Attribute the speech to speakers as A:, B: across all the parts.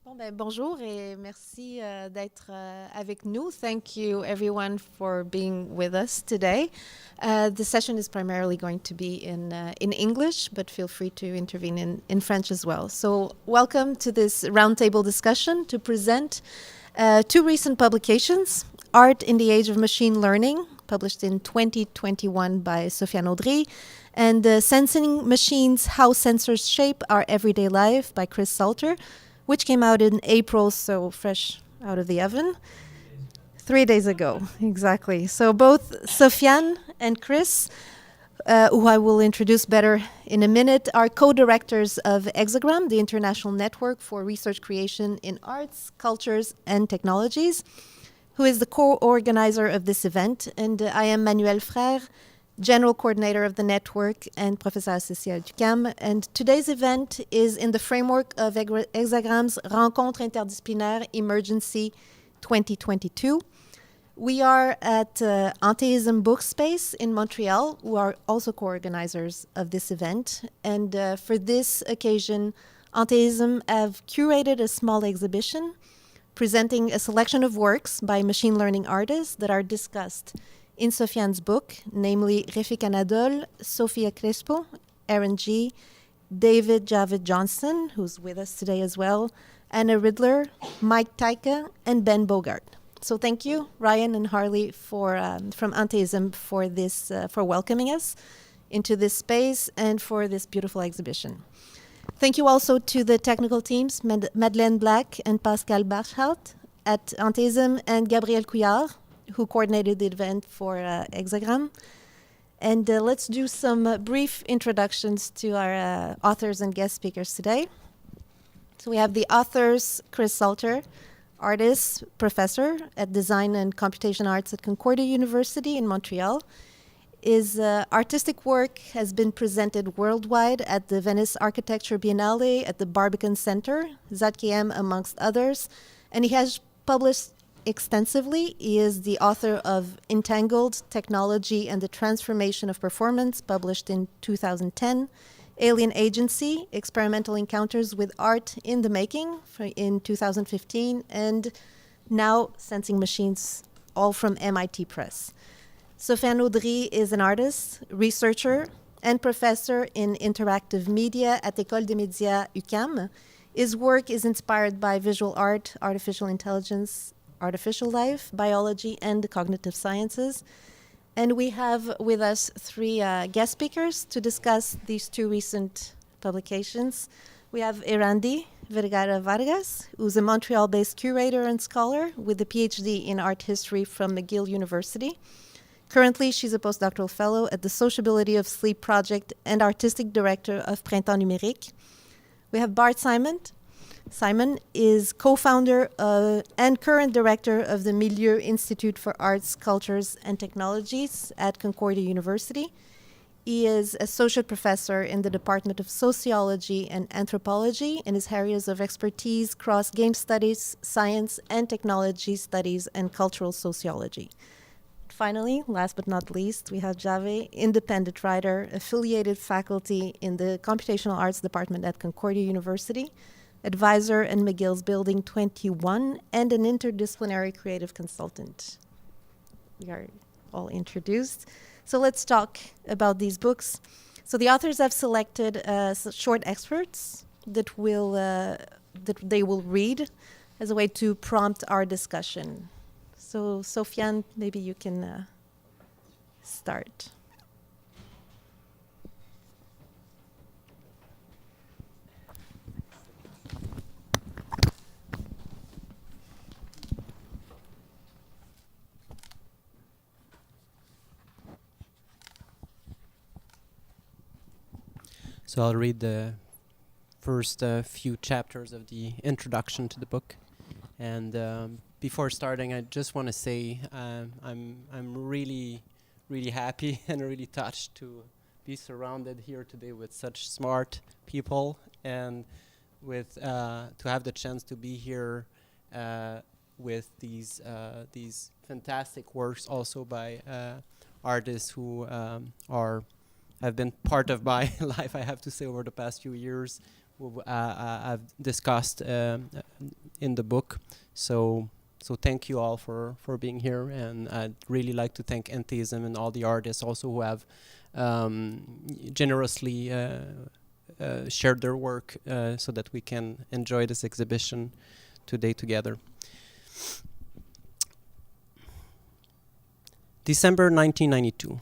A: Bonjour et merci d'être avec nous. Thank you everyone for being with us today. The session is primarily going to be in English, but feel free to intervene in French as well. So welcome to this roundtable discussion to present two recent publications, Art in the Age of Machine Learning, published in 2021 by Sofian Audry, and Sensing Machines, How Sensors Shape Our Everyday Life by Chris Salter, which came out in April, so fresh out of the oven. 3 days ago, exactly. So both Sofian and Chris, who I will introduce better in a minute, are co-directors of Hexagram, the international network for research creation in arts, cultures, and technologies, who is the co-organizer of this event. And I am Manuel Frère, General Coordinator of the network and Professor Associé at UQAM. And today's event is in the framework of Hexagram's Rencontre Interdisciplinaire Emergency 2022. We are at Anteism Book Space in Montreal, who are also co-organizers of this event. And for this occasion, Anteism have curated a small exhibition presenting a selection of works by machine learning artists that are discussed in Sofian's book, namely Refik Anadol, Sophia Crespo, Erandy, David Jhave Johnson, who's with us today as well, Anna Ridler, Mike Taika, and Ben Bogart. So thank you, Ryan and Harley, from Anteism for welcoming us into this space and for this beautiful exhibition. Thank you also to the technical teams, Madeleine Black and Pascal Barchart at Anteism, and Gabriel Couillard, who coordinated the event for Hexagram. And let's do some brief introductions to our authors and guest speakers today. So we have the authors, Chris Salter, artist, professor at Design and Computation Arts at Concordia University in Montreal. His artistic work has been presented worldwide at the Venice Architecture Biennale, at the Barbican Center, ZKM, amongst others. And he has published extensively. He is the author of Entangled, Technology and the Transformation of Performance, published in 2010, Alien Agency, Experimental Encounters with Art in the Making in 2015, and now Sensing Machines, all from MIT Press. Sofian Audry is an artist, researcher, and professor in interactive media at École des Médias UQAM. His work is inspired by visual art, artificial intelligence, artificial life, biology, and the cognitive sciences. And we have with us three guest speakers to discuss these two recent publications. We have Erandy Vergara Vargas, who's a Montreal-based curator and scholar with a PhD in art history from McGill University. Currently, she's a postdoctoral fellow at the Sociability of Sleep Project and artistic director of Printemps Numérique. We have Bart Simon. Simon is co-founder and current director of the Milieu Institute for Arts, Cultures, and Technologies at Concordia University. He is associate professor in the Department of Sociology and Anthropology, and his areas of expertise cross game studies, science and technology studies, and cultural sociology. Finally, last but not least, we have Jhave, independent writer, affiliated faculty in the Computational Arts Department at Concordia University, advisor in McGill's Building 21, and an interdisciplinary creative consultant. We are all introduced. So let's talk about these books. So the authors have selected short excerpts that they will read as a way to prompt our discussion. So Sofian, maybe you can start.
B: So I'll read the first few chapters of the introduction to the book. And before starting, I just want to say I'm really happy and really touched to be surrounded here today with such smart people, and with to have the chance to be here with these fantastic works also by artists who have been part of my life, I have to say, over the past few years, I've discussed in the book. So thank you all for being here, and I'd really like to thank Anteism and all the artists also who have generously shared their work so that we can enjoy this exhibition today together. December 1992,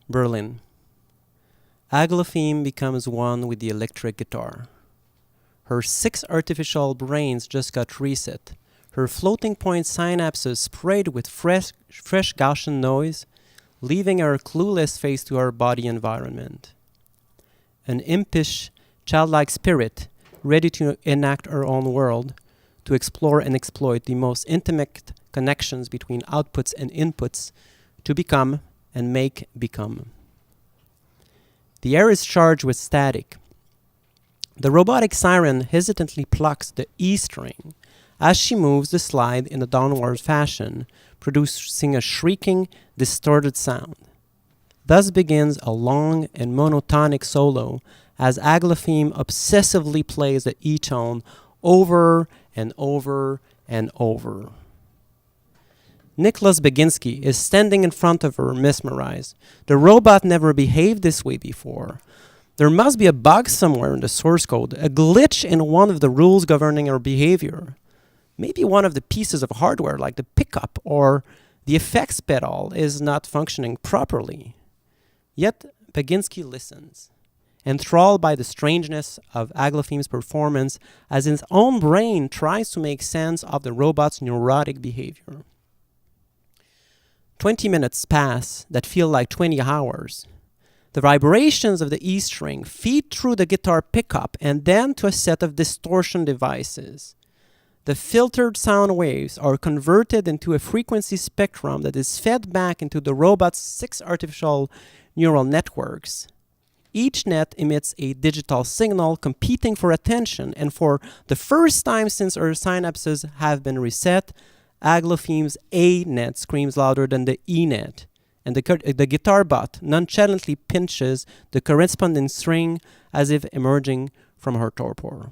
B: Berlin. Aglapheme becomes one with the electric guitar. Her 6 artificial brains just got reset. Her floating point synapses sprayed with fresh Gaussian noise, leaving her clueless face to her body environment. An impish, childlike spirit, ready to enact her own world, to explore and exploit the most intimate connections between outputs and inputs, to become and make become. The air is charged with static. The robotic siren hesitantly plucks the E string as she moves the slide in a downward fashion, producing a shrieking, distorted sound. Thus begins a long and monotonic solo as Aglapheme obsessively plays the E tone over and over and over. Nicholas Baginski is standing in front of her, mesmerized. The robot never behaved this way before. There must be a bug somewhere in the source code, a glitch in one of the rules governing her behavior. Maybe one of the pieces of hardware, like the pickup or the effects pedal, is not functioning properly. Yet Baginski listens, enthralled by the strangeness of Aglapheme's performance as his own brain tries to make sense of the robot's neurotic behavior. 20 minutes pass that feel like 20 hours. The vibrations of the E string feed through the guitar pickup and then to a set of distortion devices. The filtered sound waves are converted into a frequency spectrum that is fed back into the robot's 6 artificial neural networks. Each net emits a digital signal competing for attention, and for the first time since her synapses have been reset, Aglapheme's A net screams louder than the E net, and the guitar butt nonchalantly pinches the corresponding string as if emerging from her torpor.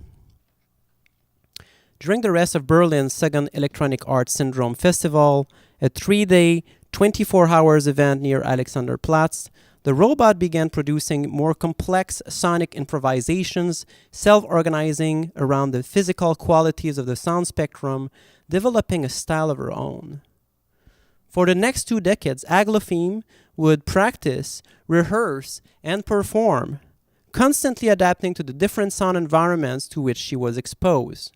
B: During the rest of Berlin's second Electronic Arts Syndrome Festival, a 3-day, 24 hours event near Alexanderplatz, the robot began producing more complex sonic improvisations, self-organizing around the physical qualities of the sound spectrum, developing a style of her own. For the next 2 decades, Aglapheme would practice, rehearse, and perform, constantly adapting to the different sound environments to which she was exposed.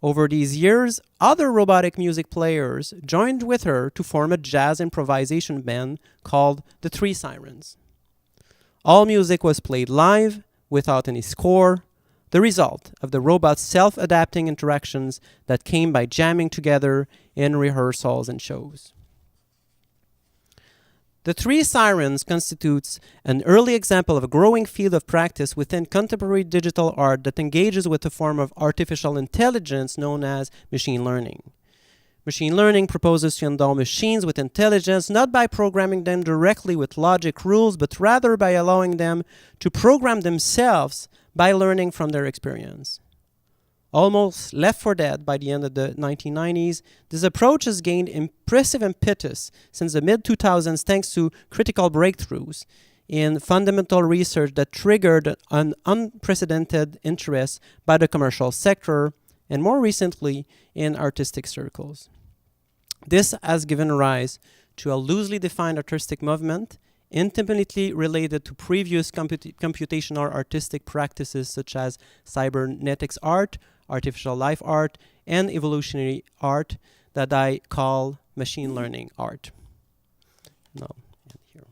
B: Over these years, other robotic music players joined with her to form a jazz improvisation band called the Three Sirens. All music was played live, without any score, the result of the robot's self-adapting interactions that came by jamming together in rehearsals and shows. The Three Sirens constitutes an early example of a growing field of practice within contemporary digital art that engages with a form of artificial intelligence known as machine learning. Machine learning proposes to endow machines with intelligence not by programming them directly with logic rules, but rather by allowing them to program themselves by learning from their experience. Almost left for dead by the end of the 1990s, this approach has gained impressive impetus since the mid-2000s thanks to critical breakthroughs in fundamental research that triggered an unprecedented interest by the commercial sector and more recently in artistic circles. This has given rise to a loosely defined artistic movement intimately related to previous computational artistic practices such as cybernetics art, artificial life art, and evolutionary art that I call machine learning art. Now, here.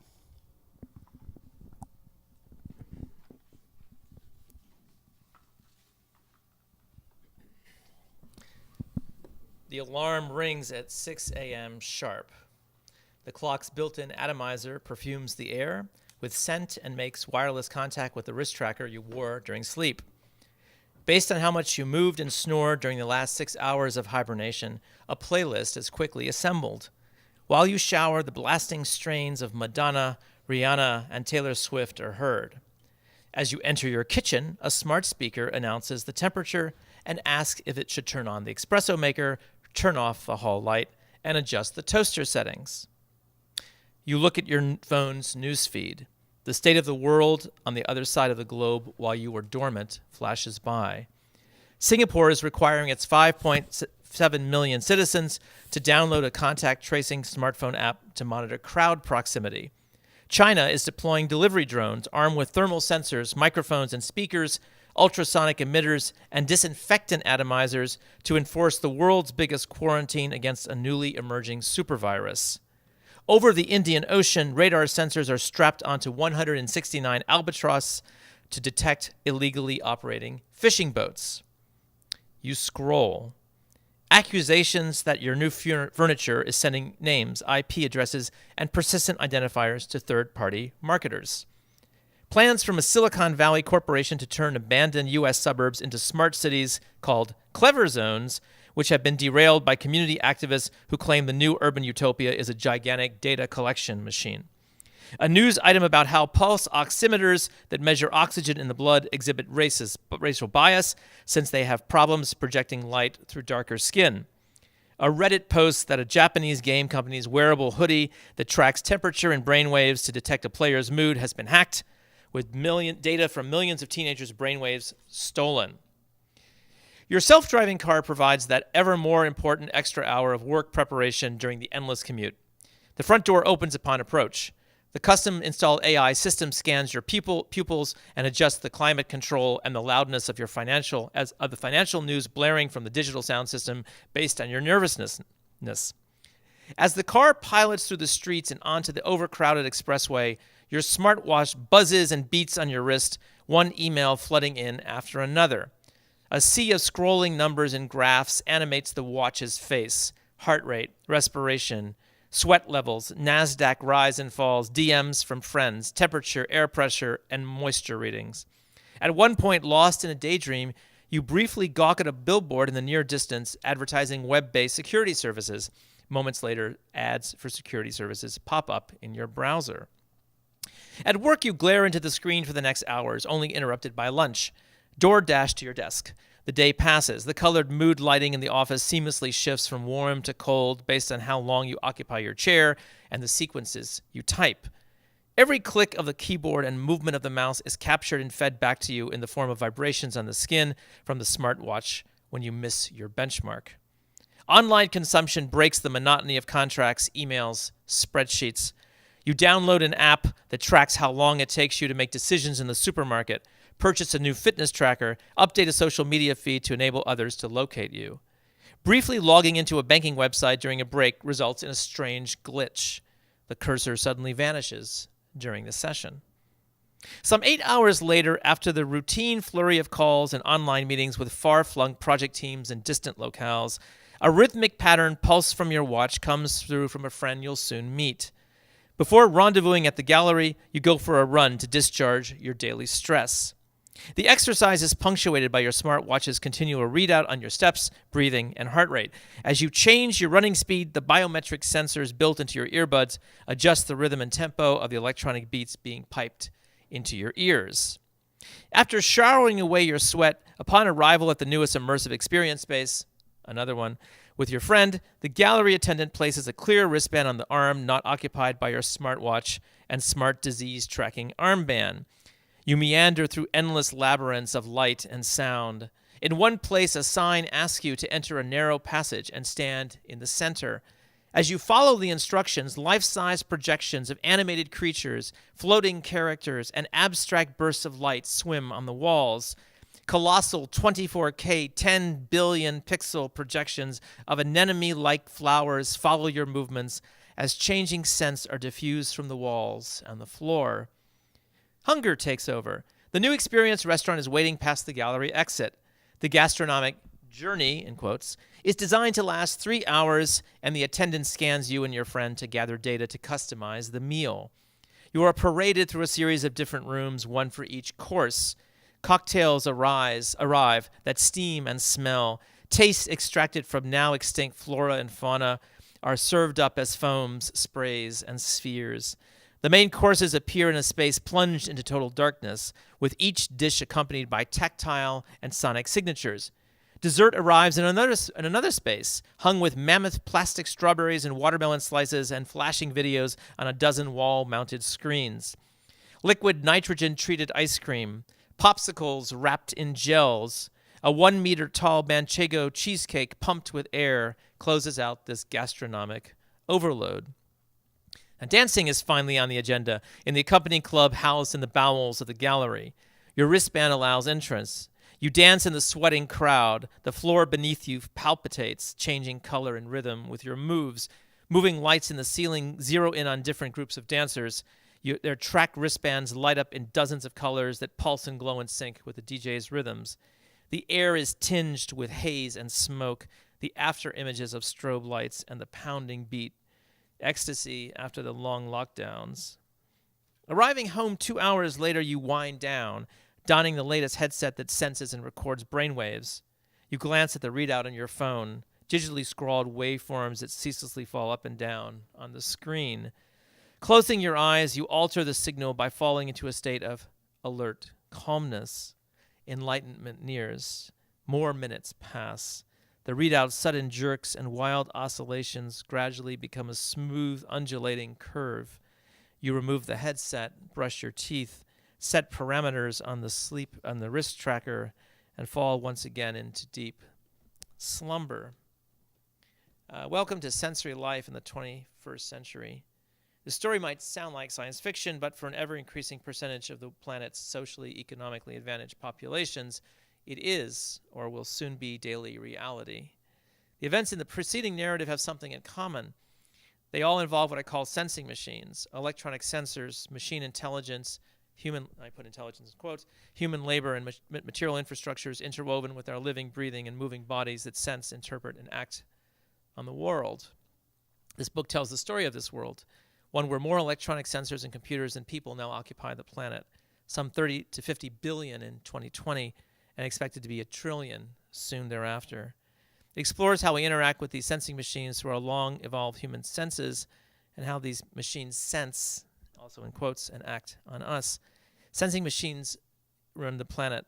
C: The alarm rings at 6 a.m. sharp. The clock's built-in atomizer perfumes the air with scent and makes wireless contact with the wrist tracker you wore during sleep. Based on how much you moved and snored during the last 6 hours of hibernation, a playlist is quickly assembled. While you shower, the blasting strains of Madonna, Rihanna, and Taylor Swift are heard. As you enter your kitchen, a smart speaker announces the temperature and asks if it should turn on the espresso maker, turn off the hall light, and adjust the toaster settings. You look at your phone's newsfeed. The state of the world on the other side of the globe while you were dormant flashes by. Singapore is requiring its 5.7 million citizens to download a contact tracing smartphone app to monitor crowd proximity. China is deploying delivery drones armed with thermal sensors, microphones and speakers, ultrasonic emitters, and disinfectant atomizers to enforce the world's biggest quarantine against a newly emerging supervirus. Over the Indian Ocean, radar sensors are strapped onto 169 albatross to detect illegally operating fishing boats. You scroll. Accusations that your new furniture is sending names, IP addresses, and persistent identifiers to third-party marketers. Plans from a Silicon Valley corporation to turn abandoned U.S. suburbs into smart cities called Clever Zones, which have been derailed by community activists who claim the new urban utopia is a gigantic data collection machine. A news item about how pulse oximeters that measure oxygen in the blood exhibit racial bias since they have problems projecting light through darker skin. A Reddit post that a Japanese game company's wearable hoodie that tracks temperature and brainwaves to detect a player's mood has been hacked, with data from millions of teenagers' brainwaves stolen. Your self-driving car provides that ever more important extra hour of work preparation during the endless commute. The front door opens upon approach. The custom-installed AI system scans your pupils and adjusts the climate control and the loudness of the financial news blaring from the digital sound system based on your nervousness. As the car pilots through the streets and onto the overcrowded expressway, your smartwatch buzzes and beats on your wrist, one email flooding in after another. A sea of scrolling numbers and graphs animates the watch's face, heart rate, respiration, sweat levels, NASDAQ rise and falls, DMs from friends, temperature, air pressure, and moisture readings. At one point, lost in a daydream, you briefly gawk at a billboard in the near distance advertising web-based security services. Moments later, ads for security services pop up in your browser. At work, you glare into the screen for the next hours, only interrupted by lunch. DoorDash to your desk. The day passes. The colored mood lighting in the office seamlessly shifts from warm to cold based on how long you occupy your chair and the sequences you type. Every click of the keyboard and movement of the mouse is captured and fed back to you in the form of vibrations on the skin from the smartwatch when you miss your benchmark. Online consumption breaks the monotony of contracts, emails, spreadsheets. You download an app that tracks how long it takes you to make decisions in the supermarket, purchase a new fitness tracker, update a social media feed to enable others to locate you. Briefly logging into a banking website during a break results in a strange glitch. The cursor suddenly vanishes during the session. Some 8 hours later, after the routine flurry of calls and online meetings with far-flung project teams in distant locales, a rhythmic pattern pulse from your watch comes through from a friend you'll soon meet. Before rendezvousing at the gallery, you go for a run to discharge your daily stress. The exercise is punctuated by your smartwatch's continual readout on your steps, breathing, and heart rate. As you change your running speed, the biometric sensors built into your earbuds adjust the rhythm and tempo of the electronic beats being piped into your ears. After showering away your sweat, upon arrival at the newest immersive experience space, another one, with your friend, the gallery attendant places a clear wristband on the arm not occupied by your smartwatch and smart disease tracking armband. You meander through endless labyrinths of light and sound. In one place, a sign asks you to enter a narrow passage and stand in the center. As you follow the instructions, life-size projections of animated creatures, floating characters, and abstract bursts of light swim on the walls. Colossal 24K 10 billion pixel projections of anemone-like flowers follow your movements as changing scents are diffused from the walls and the floor. Hunger takes over. The new experience restaurant is waiting past the gallery exit. The gastronomic journey, in quotes, is designed to last 3 hours, and the attendant scans you and your friend to gather data to customize the meal. You are paraded through a series of different rooms, one for each course. Cocktails arrive that steam and smell. Tastes extracted from now extinct flora and fauna are served up as foams, sprays, and spheres. The main courses appear in a space plunged into total darkness, with each dish accompanied by tactile and sonic signatures. Dessert arrives in another space, hung with mammoth plastic strawberries and watermelon slices and flashing videos on a dozen wall-mounted screens. Liquid nitrogen-treated ice cream, popsicles wrapped in gels, a 1-meter-tall manchego cheesecake pumped with air closes out this gastronomic overload. Now, dancing is finally on the agenda in the accompanying club housed in the bowels of the gallery. Your wristband allows entrance. You dance in the sweating crowd. The floor beneath you palpitates, changing color and rhythm with your moves. Moving lights in the ceiling zero in on different groups of dancers. Their track wristbands light up in dozens of colors that pulse and glow in sync with the DJ's rhythms. The air is tinged with haze and smoke, the after images of strobe lights and the pounding beat. Ecstasy after the long lockdowns. Arriving home 2 hours later, you wind down, donning the latest headset that senses and records brainwaves. You glance at the readout on your phone, digitally scrawled waveforms that ceaselessly fall up and down on the screen. Closing your eyes, you alter the signal by falling into a state of alert calmness. Enlightenment nears. More minutes pass. The readout's sudden jerks and wild oscillations gradually become a smooth, undulating curve. You remove the headset, brush your teeth, set parameters on the wrist tracker, and fall once again into deep slumber. Welcome to sensory life in the 21st century. The story might sound like science fiction, but for an ever-increasing percentage of the planet's socially, economically advantaged populations, it is, or will soon be, daily reality. The events in the preceding narrative have something in common. They all involve what I call sensing machines, electronic sensors, machine intelligence, I put intelligence in quotes, human labor and material infrastructures interwoven with our living, breathing, and moving bodies that sense, interpret, and act on the world. This book tells the story of this world, one where more electronic sensors and computers than people now occupy the planet, some 30 to 50 billion in 2020, and expected to be 1 trillion soon thereafter. It explores how we interact with these sensing machines through our long-evolved human senses and how these machines sense, also in quotes, and act on us. Sensing machines run the planet.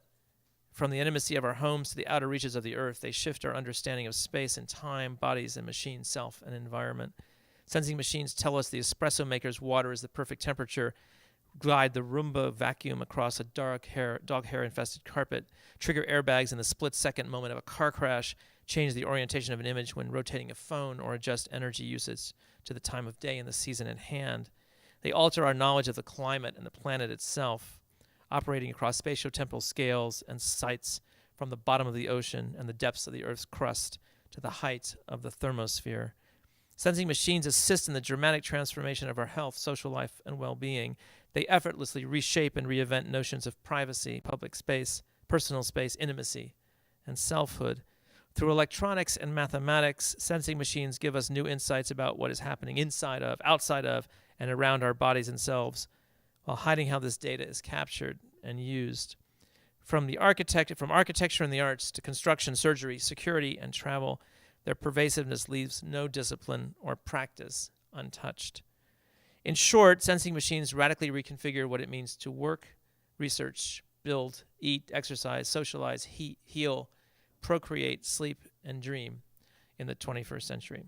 C: From the intimacy of our homes to the outer reaches of the earth, they shift our understanding of space and time, bodies and machines, self and environment. Sensing machines tell us the espresso maker's water is the perfect temperature, glide the Roomba vacuum across a dog hair-infested carpet, trigger airbags in the split-second moment of a car crash, change the orientation of an image when rotating a phone, or adjust energy usage to the time of day and the season at hand. They alter our knowledge of the climate and the planet itself, operating across spatio-temporal scales and sites from the bottom of the ocean and the depths of the Earth's crust to the height of the thermosphere. Sensing machines assist in the dramatic transformation of our health, social life, and well-being. They effortlessly reshape and reinvent notions of privacy, public space, personal space, intimacy, and selfhood. Through electronics and mathematics, sensing machines give us new insights about what is happening inside of, outside of, and around our bodies and selves, while hiding how this data is captured and used. From architecture and the arts to construction, surgery, security, and travel, their pervasiveness leaves no discipline or practice untouched. In short, sensing machines radically reconfigure what it means to work, research, build, eat, exercise, socialize, heal, procreate, sleep, and dream in the 21st century.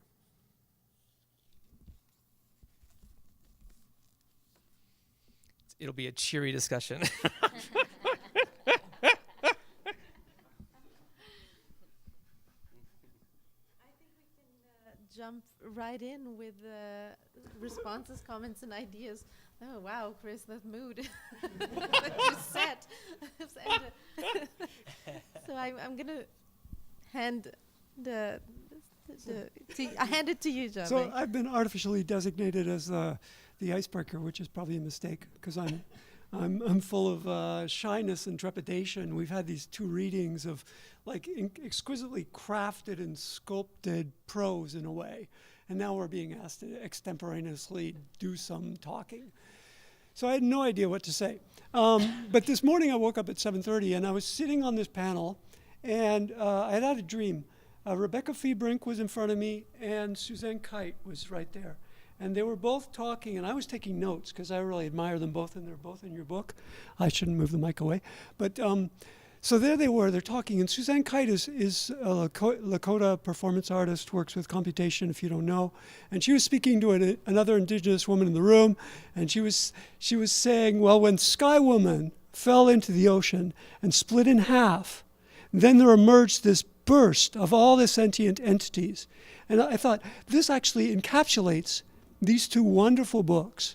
C: It'll be a cheery discussion.
A: Jump right in with responses, comments, and ideas. Oh, wow, Chris, that mood that you set. So I'm going to hand I hand it to you, Jhave.
D: So I've been artificially designated as the icebreaker, which is probably a mistake because I'm full of shyness and trepidation. We've had these 2 readings of like exquisitely crafted and sculpted prose in a way, and now we're being asked to extemporaneously do some talking. So I had no idea what to say. But this morning I woke up at 7:30 and I was sitting on this panel, and I had a dream. Rebecca Feebrink was in front of me, and Suzanne Kite was right there. And they were both talking, and I was taking notes because I really admire them both, and they're both in your book. I shouldn't move the mic away. But so there they were, they're talking. And Suzanne Kite is a Lakota performance artist, works with computation, if you don't know. And she was speaking to another indigenous woman in the room. And she was saying, well, when Sky Woman fell into the ocean and split in half, then there emerged this burst of all the sentient entities. And I thought, this actually encapsulates these two wonderful books,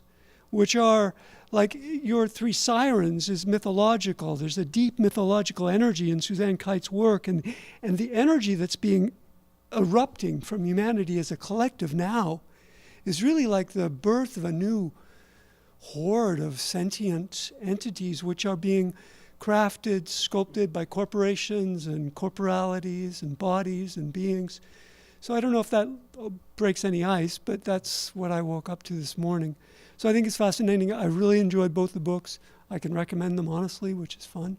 D: which are like your Three Sirens is mythological. There's a deep mythological energy in Suzanne Kite's work, and the energy that's being erupting from humanity as a collective now is really like the birth of a new horde of sentient entities which are being crafted, sculpted by corporations and corporalities and bodies and beings. So I don't know if that breaks any ice, but that's what I woke up to this morning. So I think it's fascinating. I really enjoyed both the books. I can recommend them honestly, which is fun.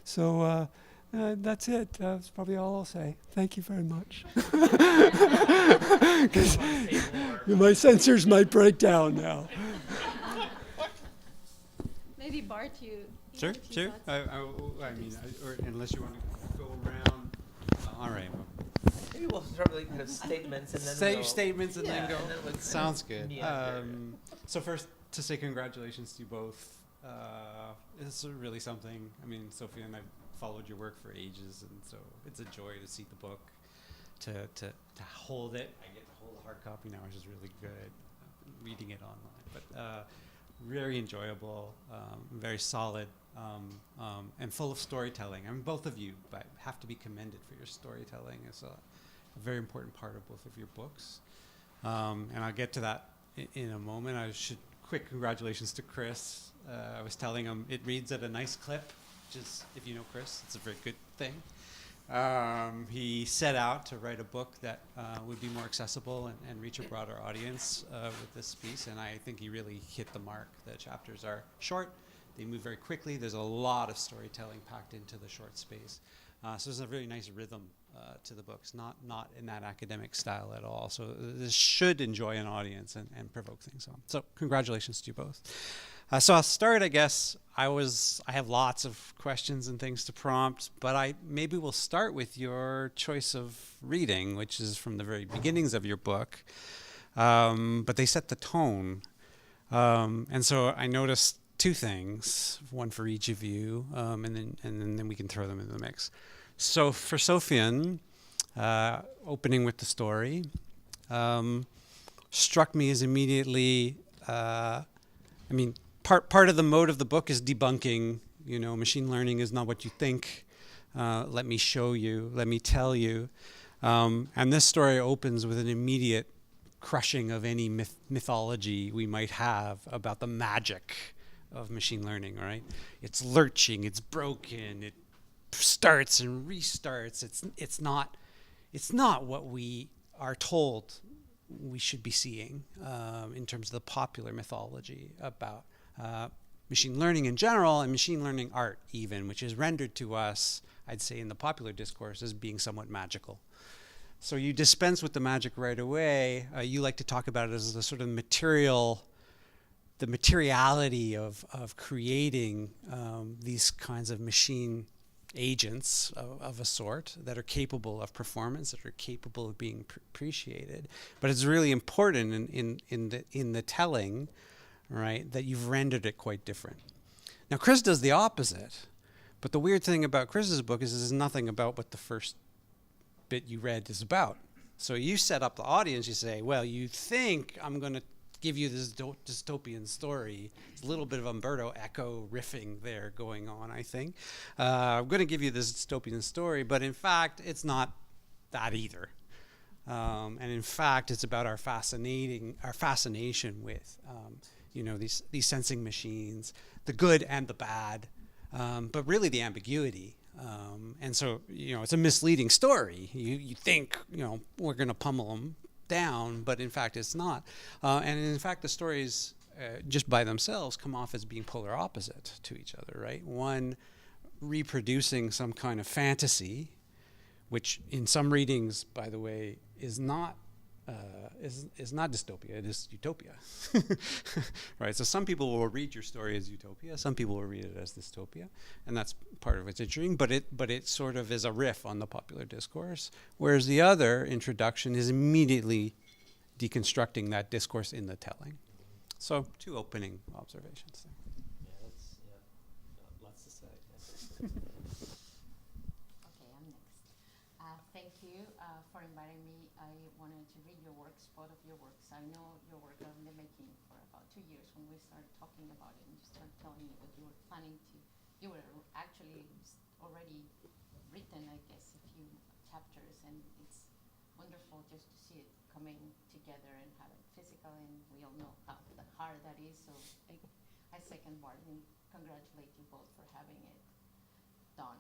D: So that's it. That's probably all I'll say. Thank you very much. 'Cause my sensors might break down now.
A: Maybe Bart, you
E: Sure,
A: have a few
E: sure.
A: thoughts?
E: I mean, or unless you want to go around. All right.
C: Maybe we'll start with kind of statements and then
E: Say
C: we'll,
E: statements and then
C: yeah,
E: go.
C: and then we'll
E: Sounds good.
C: meander.
E: So first, to say congratulations to you both. It's really something. I mean, Sophia and I followed your work for ages, and so it's a joy to see the book, to hold it. I get to hold a hard copy now, which is really good. I've been reading it online, but very enjoyable, very solid, and full of storytelling. I mean, both of you have to be commended for your storytelling. It's a very important part of both of your books. And I'll get to that in a moment. Quick congratulations to Chris. I was telling him it reads at a nice clip, which is, if you know Chris, it's a very good thing. He set out to write a book that would be more accessible and reach a broader audience with this piece, and I think he really hit the mark. The chapters are short, they move very quickly, there's a lot of storytelling packed into the short space. So there's a really nice rhythm to the books, not in that academic style at all. So this should enjoy an audience and provoke things on. So congratulations to you both. So I'll start, I guess. I have lots of questions and things to prompt, but maybe we'll start with your choice of reading, which is from the very beginnings of your book. But they set the tone. And so I noticed two things, one for each of you, and then we can throw them into the mix. So for Sofian, opening with the story, struck me as immediately, part of the mode of the book is debunking, machine learning is not what you think. Let me show you, let me tell you. And this story opens with an immediate crushing of any mythology we might have about the magic of machine learning, right? It's lurching, it's broken, it starts and restarts. It's not what we are told we should be seeing in terms of the popular mythology about machine learning in general and machine learning art even, which is rendered to us, I'd say in the popular discourse, as being somewhat magical. So you dispense with the magic right away. You like to talk about it as the sort of the materiality of creating these kinds of machine agents of a sort that are capable of performance, that are capable of being appreciated. But it's really important in the telling, right, that you've rendered it quite different. Now, Chris does the opposite, but the weird thing about Chris's book is there's nothing about what the first bit you read is about. So you set up the audience, you say, well, you think I'm going to give you this dystopian story. It's a little bit of Umberto Eco riffing there going on, I think. I'm going to give you this dystopian story, but in fact, it's not that either. And in fact, it's about our fascination with these sensing machines, the good and the bad, but really the ambiguity. And so, it's a misleading story. You think, we're going to pummel them down, but in fact it's not. And in fact, the stories just by themselves come off as being polar opposite to each other, right? One reproducing some kind of fantasy, which in some readings, by the way, is not is not dystopia, it is utopia. Right? So some people will read your story as utopia, some people will read it as dystopia, and that's part of what's interesting, but it sort of is a riff on the popular discourse, whereas the other introduction is immediately deconstructing that discourse in the telling. So 2 opening observations there.
C: Lots to say.
F: Okay, I'm next. Thank you for inviting me. I wanted to read your works, both of your works. I know your work in the making for about 2 years when we started talking about it, and you started telling me what you were planning to. You were actually already written, I guess, a few chapters, and it's wonderful just to see it coming together and have it physical, and we all know how hard that is. So I second Bart and congratulate you both for having it done.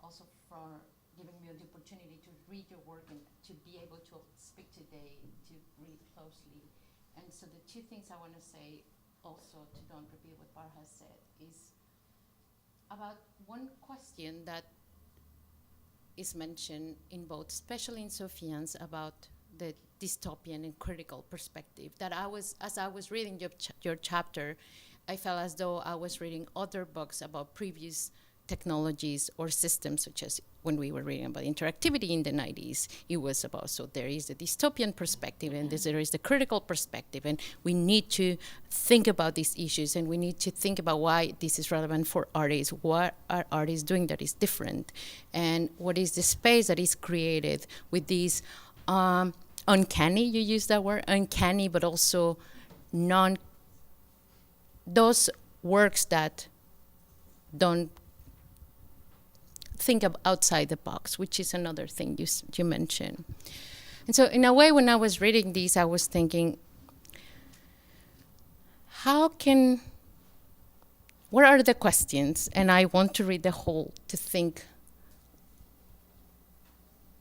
F: Also for giving me the opportunity to read your work and to be able to speak today, to read closely. And so the 2 things I want to say also, to don't repeat what Bart has said, is about one question that is mentioned in both, especially in Sofian's, about the dystopian and critical perspective. That as I was reading your chapter, I felt as though I was reading other books about previous technologies or systems, such as when we were reading about interactivity in the 90s, it was about, so there is the dystopian perspective and there is the critical perspective, and we need to think about these issues, and we need to think about why this is relevant for artists, what are artists doing that is different, and what is the space that is created with these uncanny, you use that word, uncanny, but also those works that don't think of outside the box, which is another thing you mentioned. And so in a way, when I was reading these, I was thinking, what are the questions? And I want to read the whole to think,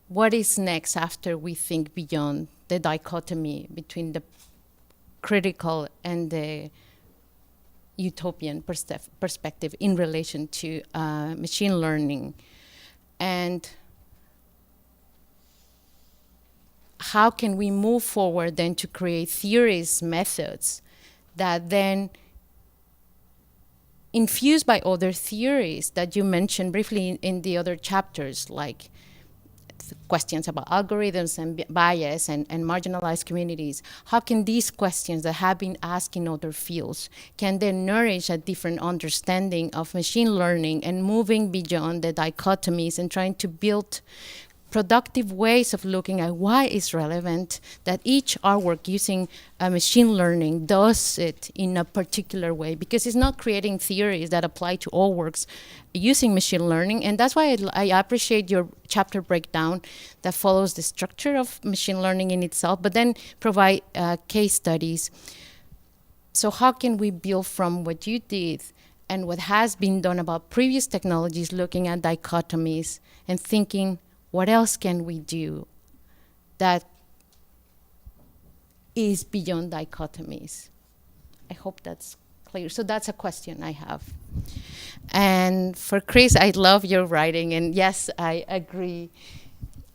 F: what is next after we think beyond the dichotomy between the critical and the utopian perspective in relation to machine learning? And how can we move forward then to create theories, methods that then, infused by other theories that you mentioned briefly in the other chapters, like questions about algorithms and bias and marginalized communities, how can these questions that have been asked in other fields can then nourish a different understanding of machine learning and moving beyond the dichotomies and trying to build productive ways of looking at why it's relevant that each artwork using machine learning does it in a particular way, because it's not creating theories that apply to all works using machine learning. And that's why I appreciate your chapter breakdown that follows the structure of machine learning in itself, but then provide case studies. So how can we build from what you did and what has been done about previous technologies, looking at dichotomies and thinking, what else can we do that is beyond dichotomies? I hope that's clear. So that's a question I have. And for Chris, I love your writing. And yes, I agree.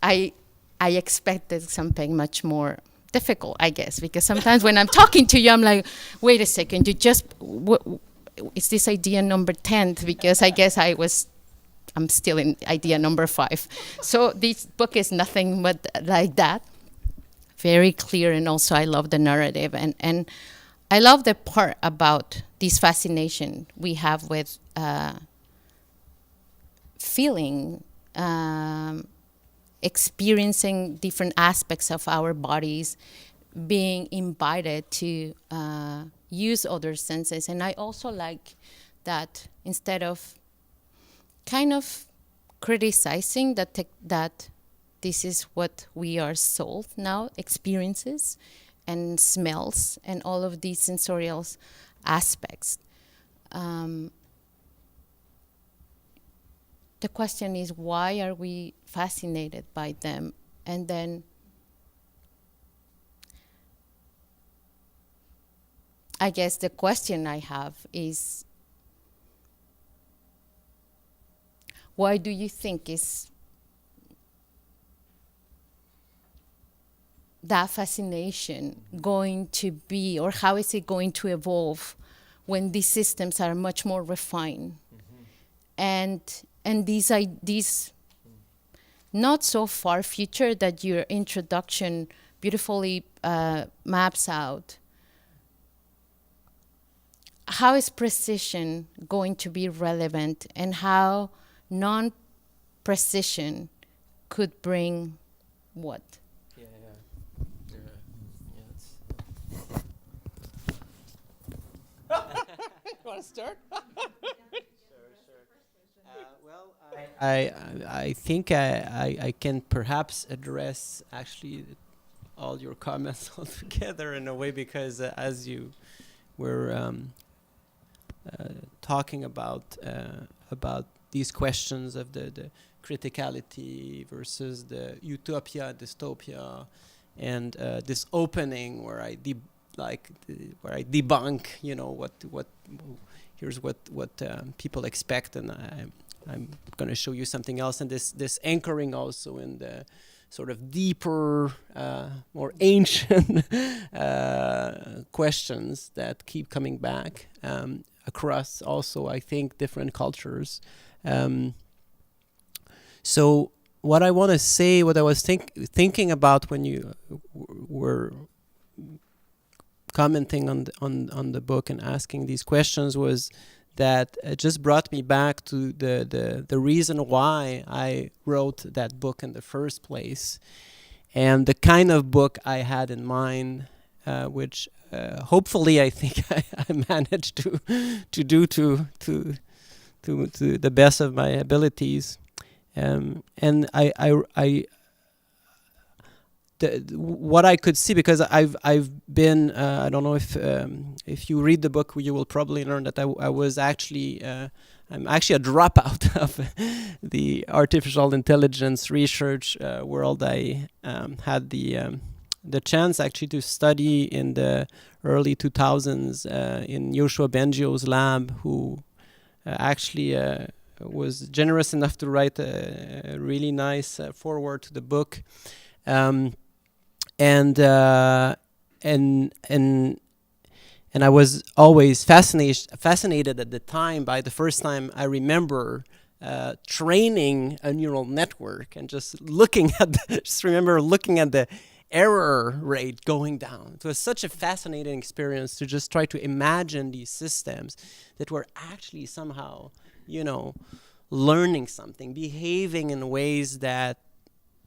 F: I expected something much more difficult, I guess, because sometimes when I'm talking to you, I'm like, wait a second, is this idea number 10? Because I guess I'm still in idea number 5. So this book is nothing but like that. Very clear, and also I love the narrative. And I love the part about this fascination we have with feeling, experiencing different aspects of our bodies, being invited to use other senses. And I also like that instead of kind of criticizing that this is what we are sold now, experiences and smells and all of these sensorial aspects. The question is, why are we fascinated by them? And then I guess the question I have is, why do you think is that fascination going to be, or how is it going to evolve when these systems are much more refined? And these not so far future that your introduction beautifully maps out. How is precision going to be relevant, and how non-precision could bring what?
C: You want to start?
B: I think I can perhaps address actually all your comments altogether in a way, because as you were talking about these questions of the criticality versus the utopia, dystopia, and this opening where I debunk, here's what people expect, and I'm going to show you something else, and this anchoring also in the sort of deeper, more ancient questions that keep coming back across also, I think, different cultures. So what I want to say, what I was thinking about when you were commenting on the book and asking these questions, was that it just brought me back to the reason why I wrote that book in the first place, and the kind of book I had in mind, which hopefully I think I managed to do to the best of my abilities, and what I could see, because I've been I don't know if you read the book, you will probably learn that I was actually I'm actually a dropout of the artificial intelligence research world. I had the chance actually to study in the early 2000s in Yoshua Bengio's lab, who actually was generous enough to write a really nice foreword to the book. And I was always fascinated at the time by the first time I remember training a neural network, and just looking at the error rate going down. It was such a fascinating experience to just try to imagine these systems that were actually somehow, learning something, behaving in ways that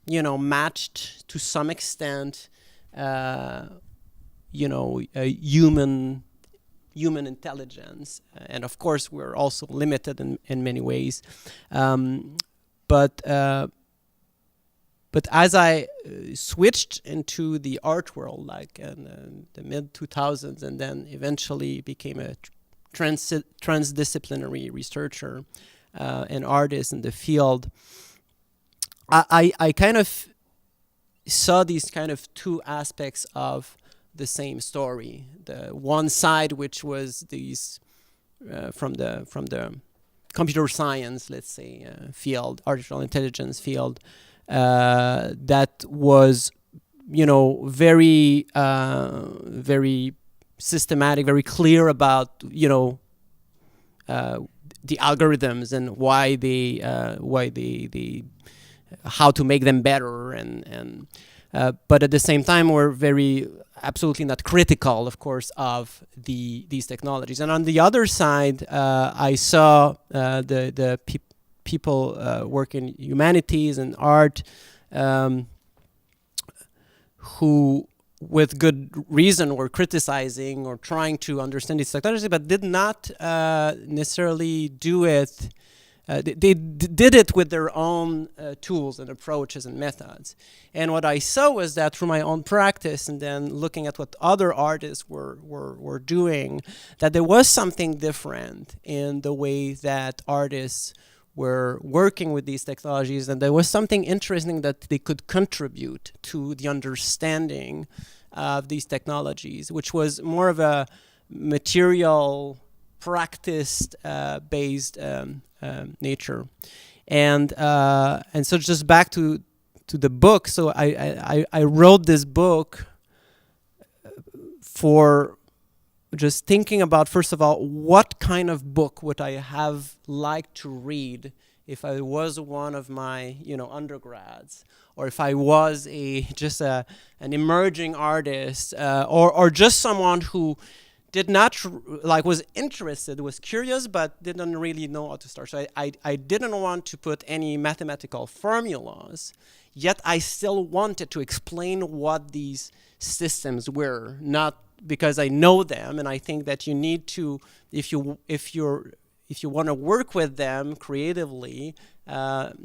B: matched to some extent, human intelligence. And of course, we're also limited in many ways. But as I switched into the art world, like in the mid 2000s, and then eventually became a transdisciplinary researcher and artist in the field, I kind of saw these kind of two aspects of the same story. The one side, which was these from the computer science, let's say, field, artificial intelligence field, that was, very very systematic, very clear about, the algorithms and why they how to make them better, and but at the same time we're very absolutely not critical, of course, of these technologies. And on the other side, I saw the people working humanities and art, who with good reason were criticizing or trying to understand these technologies, but did not necessarily do it. They did it with their own tools and approaches and methods. And what I saw was that through my own practice, and then looking at what other artists were doing, that there was something different in the way that artists were working with these technologies, and there was something interesting that they could contribute to the understanding of these technologies, which was more of a material, practice-based nature. And so just back to the book. So I wrote this book for just thinking about, first of all, what kind of book would I have liked to read if I was one of my, undergrads, or if I was an emerging artist, or just someone who did not was interested, was curious, but didn't really know how to start. So I didn't want to put any mathematical formulas, yet I still wanted to explain what these systems were, not because I know them, and I think that you need to, if you want to work with them creatively,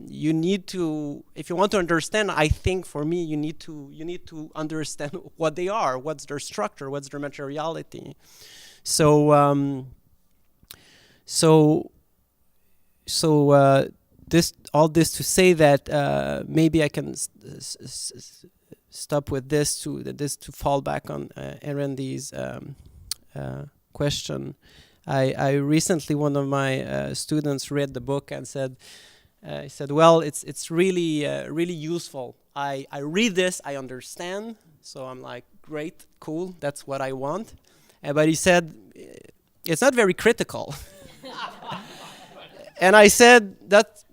B: you need to, if you want to understand, I think for me, you need to understand what they are, what's their structure, what's their materiality. So all this to say that maybe I can stop with this to fall back on Erandy's question. I recently, one of my students read the book and said, well, it's really really useful. I read this, I understand. So I'm like, great, cool, that's what I want. But he said, it's not very critical. And I said that,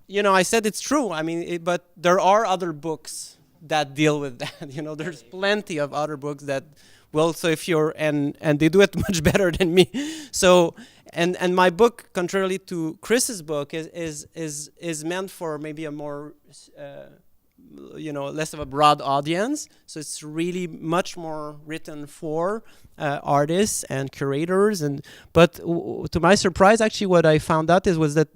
B: it's true. I mean, but there are other books that deal with that. There's plenty of other books that. Well, so if you're, and they do it much better than me. So, and my book, contrarily to Chris's book, is meant for maybe a more, less of a broad audience. So it's really much more written for artists and curators. But to my surprise, actually, what I found out was that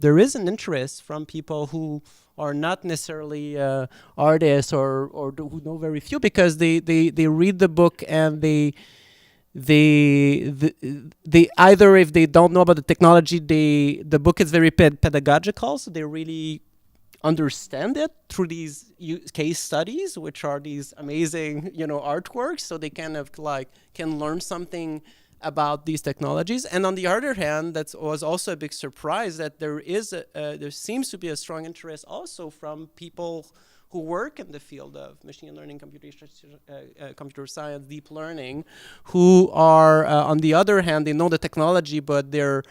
B: there is an interest from people who are not necessarily artists or who know very few, because they read the book and they either, if they don't know about the technology, the book is very pedagogical, so they really understand it through these case studies, which are these amazing artworks, so they kind of can learn something about these technologies. And on the other hand, that was also a big surprise that there seems to be a strong interest also from people who work in the field of machine learning, computer science, deep learning, who are on the other hand, they know the technology, but they're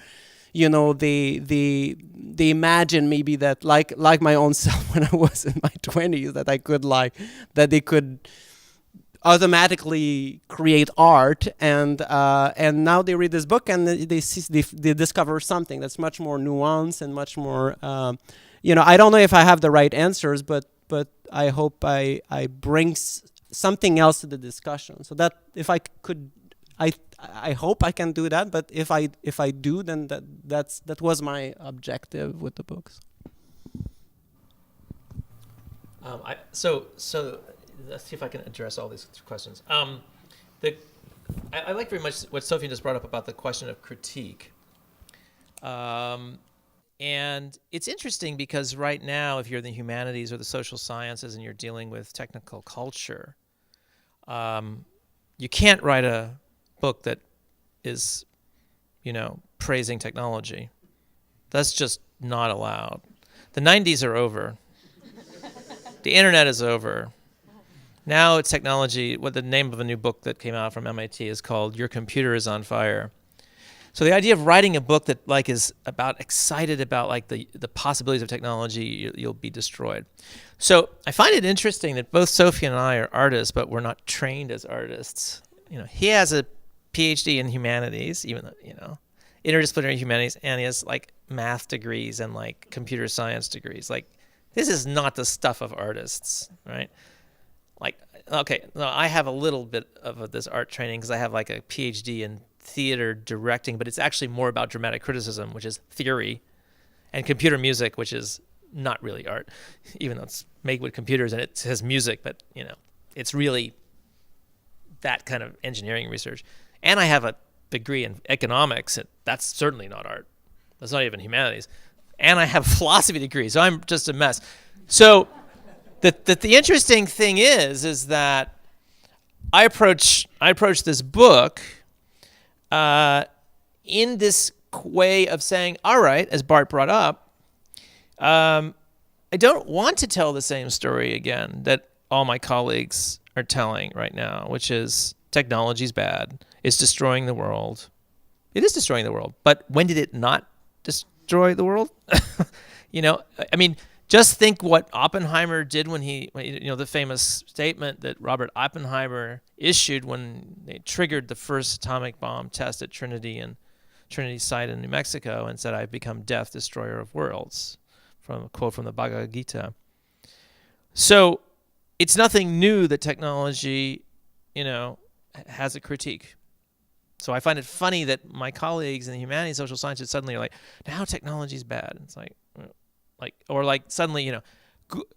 B: they imagine maybe that like my own self when I was in my 20s, that I could that they could automatically create art, and now they read this book and they discover something that's much more nuanced and much more I don't know if I have the right answers, but I hope I bring something else to the discussion, so that if I could, I hope I can do that, but if I do, then that was my objective with the books.
C: So let's see if I can address all these questions. I like very much what Sofian just brought up about the question of critique. And it's interesting because right now, if you're in the humanities or the social sciences and you're dealing with technical culture, you can't write a book that is, praising technology. That's just not allowed. The 90s are over. The internet is over. Now it's technology. What the name of a new book that came out from MIT is called "Your Computer is on Fire." So the idea of writing a book that is excited about the possibilities of technology, you'll be destroyed. So I find it interesting that both Sofian and I are artists, but we're not trained as artists. He has a PhD in humanities, even though interdisciplinary humanities, and he has math degrees and computer science degrees. This is not the stuff of artists, right? Okay, no, I have a little bit of this art training because I have a PhD in theater directing, but it's actually more about dramatic criticism, which is theory, and computer music, which is not really art, even though it's made with computers and it has music, but it's really that kind of engineering research. And I have a degree in economics, and that's certainly not art. That's not even humanities. And I have a philosophy degree, so I'm just a mess. So the interesting thing is that I approach this book in this way of saying, all right, as Bart brought up, I don't want to tell the same story again that all my colleagues are telling right now, which is technology's bad. It's destroying the world. It is destroying the world. But when did it not destroy the world? I mean, just think what Oppenheimer did when the famous statement that Robert Oppenheimer issued when they triggered the first atomic bomb test at Trinity site in New Mexico and said, "I've become death, destroyer of worlds," from a quote from the Bhagavad Gita. So it's nothing new that technology, has a critique. So I find it funny that my colleagues in the humanities, social sciences suddenly are like, now technology is bad. It's like suddenly,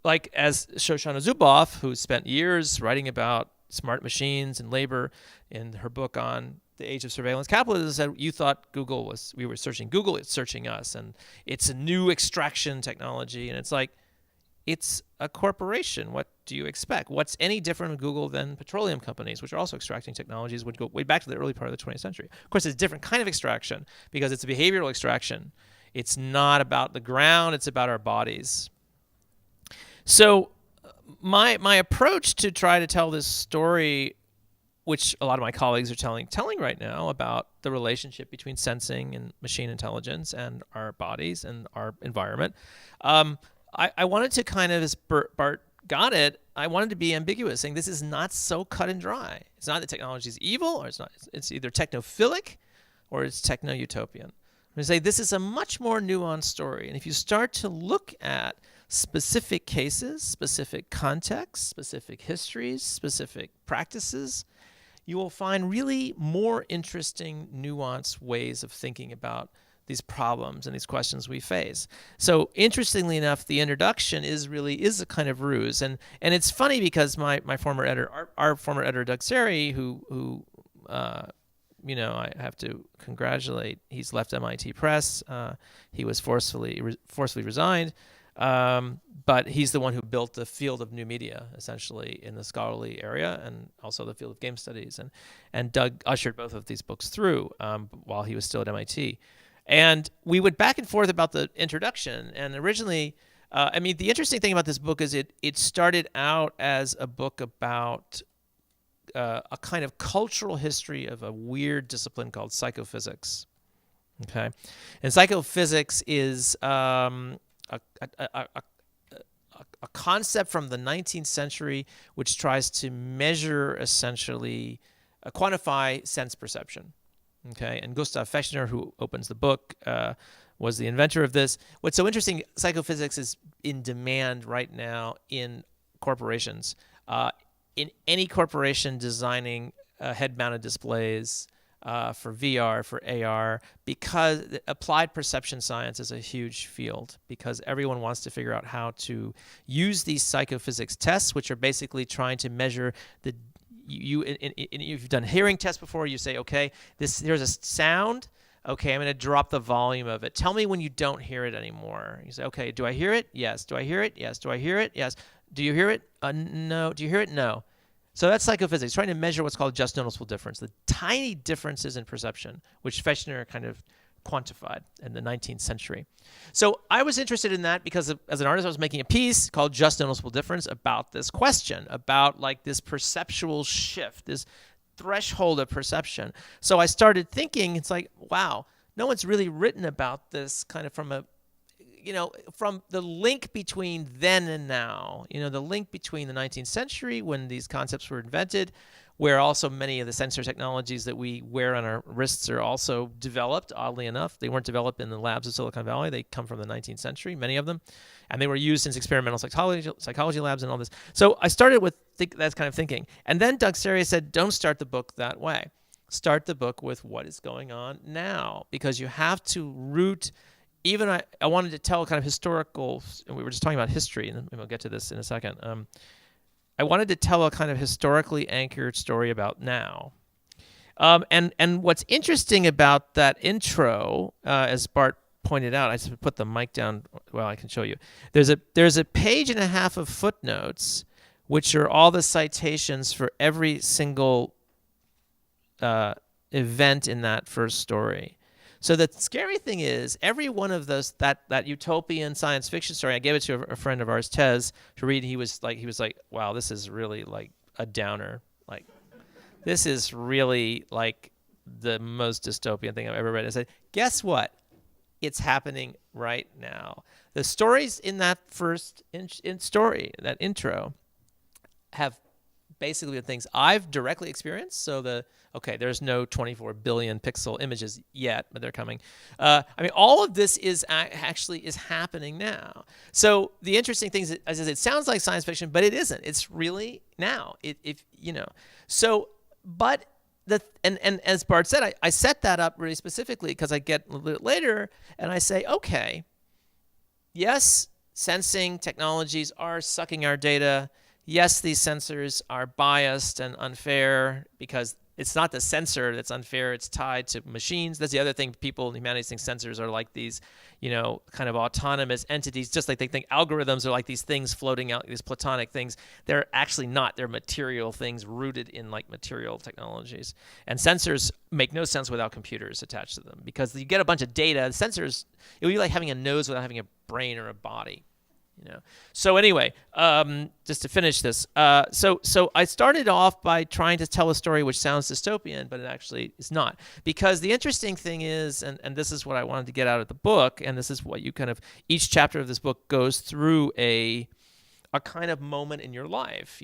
C: like as Shoshana Zuboff, who spent years writing about smart machines and labor in her book on the age of surveillance capitalism, said, you thought we were searching Google, it's searching us. And it's a new extraction technology. And it's like, it's a corporation. What do you expect? What's any different with Google than petroleum companies, which are also extracting technologies, would go way back to the early part of the 20th century. Of course, it's a different kind of extraction because it's a behavioral extraction. It's not about the ground. It's about our bodies. So my approach to try to tell this story, which a lot of my colleagues are telling right now about the relationship between sensing and machine intelligence and our bodies and our environment, I wanted to kind of, as Bart got it, I wanted to be ambiguous, saying this is not so cut and dry. It's not that technology is evil, or it's not. It's either technophilic or it's techno-utopian. I'm going to say this is a much more nuanced story. And if you start to look at specific cases, specific contexts, specific histories, specific practices, you will find really more interesting, nuanced ways of thinking about these problems and these questions we face. So interestingly enough, the introduction is a kind of ruse. And it's funny because my former editor, our former editor, Doug Seri, who I have to congratulate, he's left MIT Press. He was forcefully resigned. But he's the one who built the field of new media, essentially, in the scholarly area, and also the field of game studies. And Doug ushered both of these books through while he was still at MIT. And we went back and forth about the introduction. And originally, the interesting thing about this book is it started out as a book about a kind of cultural history of a weird discipline called psychophysics. Okay, and psychophysics is a concept from the 19th century which tries to measure, essentially, quantify sense perception. Okay, and Gustav Fechner, who opens the book, was the inventor of this. What's so interesting, psychophysics is in demand right now in corporations. In any corporation designing head-mounted displays for VR, for AR, because applied perception science is a huge field, because everyone wants to figure out how to use these psychophysics tests, which are basically trying to measure the you've done hearing tests before. You say, okay, there's a sound. Okay, I'm going to drop the volume of it. Tell me when you don't hear it anymore. You say, okay, do I hear it? Yes. Do I hear it? Yes. Do I hear it? Yes. Do you hear it? No. Do you hear it? No. So that's psychophysics, trying to measure what's called just noticeable difference, the tiny differences in perception, which Fechner kind of quantified in the 19th century. So I was interested in that because as an artist, I was making a piece called Just Noticeable Difference about this question, about like this perceptual shift, this threshold of perception. So I started thinking, it's like, wow, no one's really written about this kind of from the link between then and now, the link between the 19th century when these concepts were invented, where also many of the sensor technologies that we wear on our wrists are also developed, oddly enough. They weren't developed in the labs of Silicon Valley. They come from the 19th century, many of them. And they were used in experimental psychology labs and all this. So I started with that kind of thinking. And then Doug Seri said, don't start the book that way. Start the book with what is going on now, because you have to root. Even I wanted to tell kind of historical, and we were just talking about history, and we'll get to this in a second. I wanted to tell a kind of historically anchored story about now. And what's interesting about that intro, as Bart pointed out, I just put the mic down. Well, I can show you. There's a page and a half of footnotes, which are all the citations for every single event in that first story. So the scary thing is, every one of those that utopian science fiction story, I gave it to a friend of ours, Tez, to read. He was like, wow, this is really like a downer. Like, this is really like the most dystopian thing I've ever read. I said, guess what? It's happening right now. The stories in that first story, that intro, have basically the things I've directly experienced. So there's no 24 billion pixel images yet, but they're coming. All of this is actually happening now. So the interesting thing is, it sounds like science fiction, but it isn't. It's really now. And as Bart said, I set that up really specifically because I get a little bit later and I say, okay, yes, sensing technologies are sucking our data. Yes, these sensors are biased and unfair because it's not the sensor that's unfair. It's tied to machines. That's the other thing. People in humanities think sensors are like these, kind of autonomous entities, just like they think algorithms are like these things floating out, these platonic things. They're actually not. They're material things rooted in like material technologies. And sensors make no sense without computers attached to them because you get a bunch of data. Sensors, it would be like having a nose without having a brain or a body. So anyway, just to finish this, so I started off by trying to tell a story which sounds dystopian, but it actually is not. Because the interesting thing is, and this is what I wanted to get out of the book, and this is what you each chapter of this book goes through a kind of moment in your life,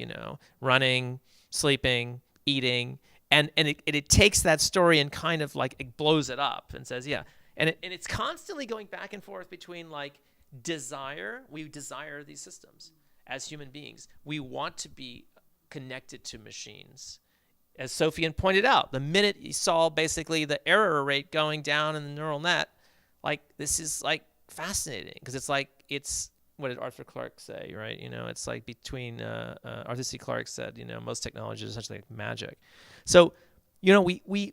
C: running, sleeping, eating, and it takes that story and kind of like it blows it up and says, yeah, and it's constantly going back and forth between like desire. We desire these systems as human beings. We want to be connected to machines. As Sofian pointed out, the minute he saw basically the error rate going down in the neural net, like this is like fascinating because it's what did Arthur Clarke say, right? It's like between Arthur C. Clarke said, most technology is essentially like magic. So we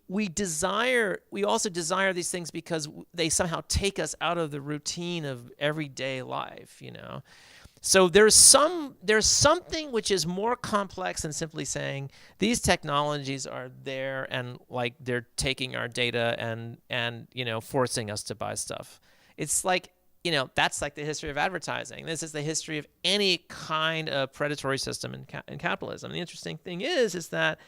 C: also desire these things because they somehow take us out of the routine of everyday life, So there's something which is more complex than simply saying these technologies are there and like they're taking our data and forcing us to buy stuff. It's like, that's like the history of advertising. This is the history of any kind of predatory system in capitalism. And the interesting thing is that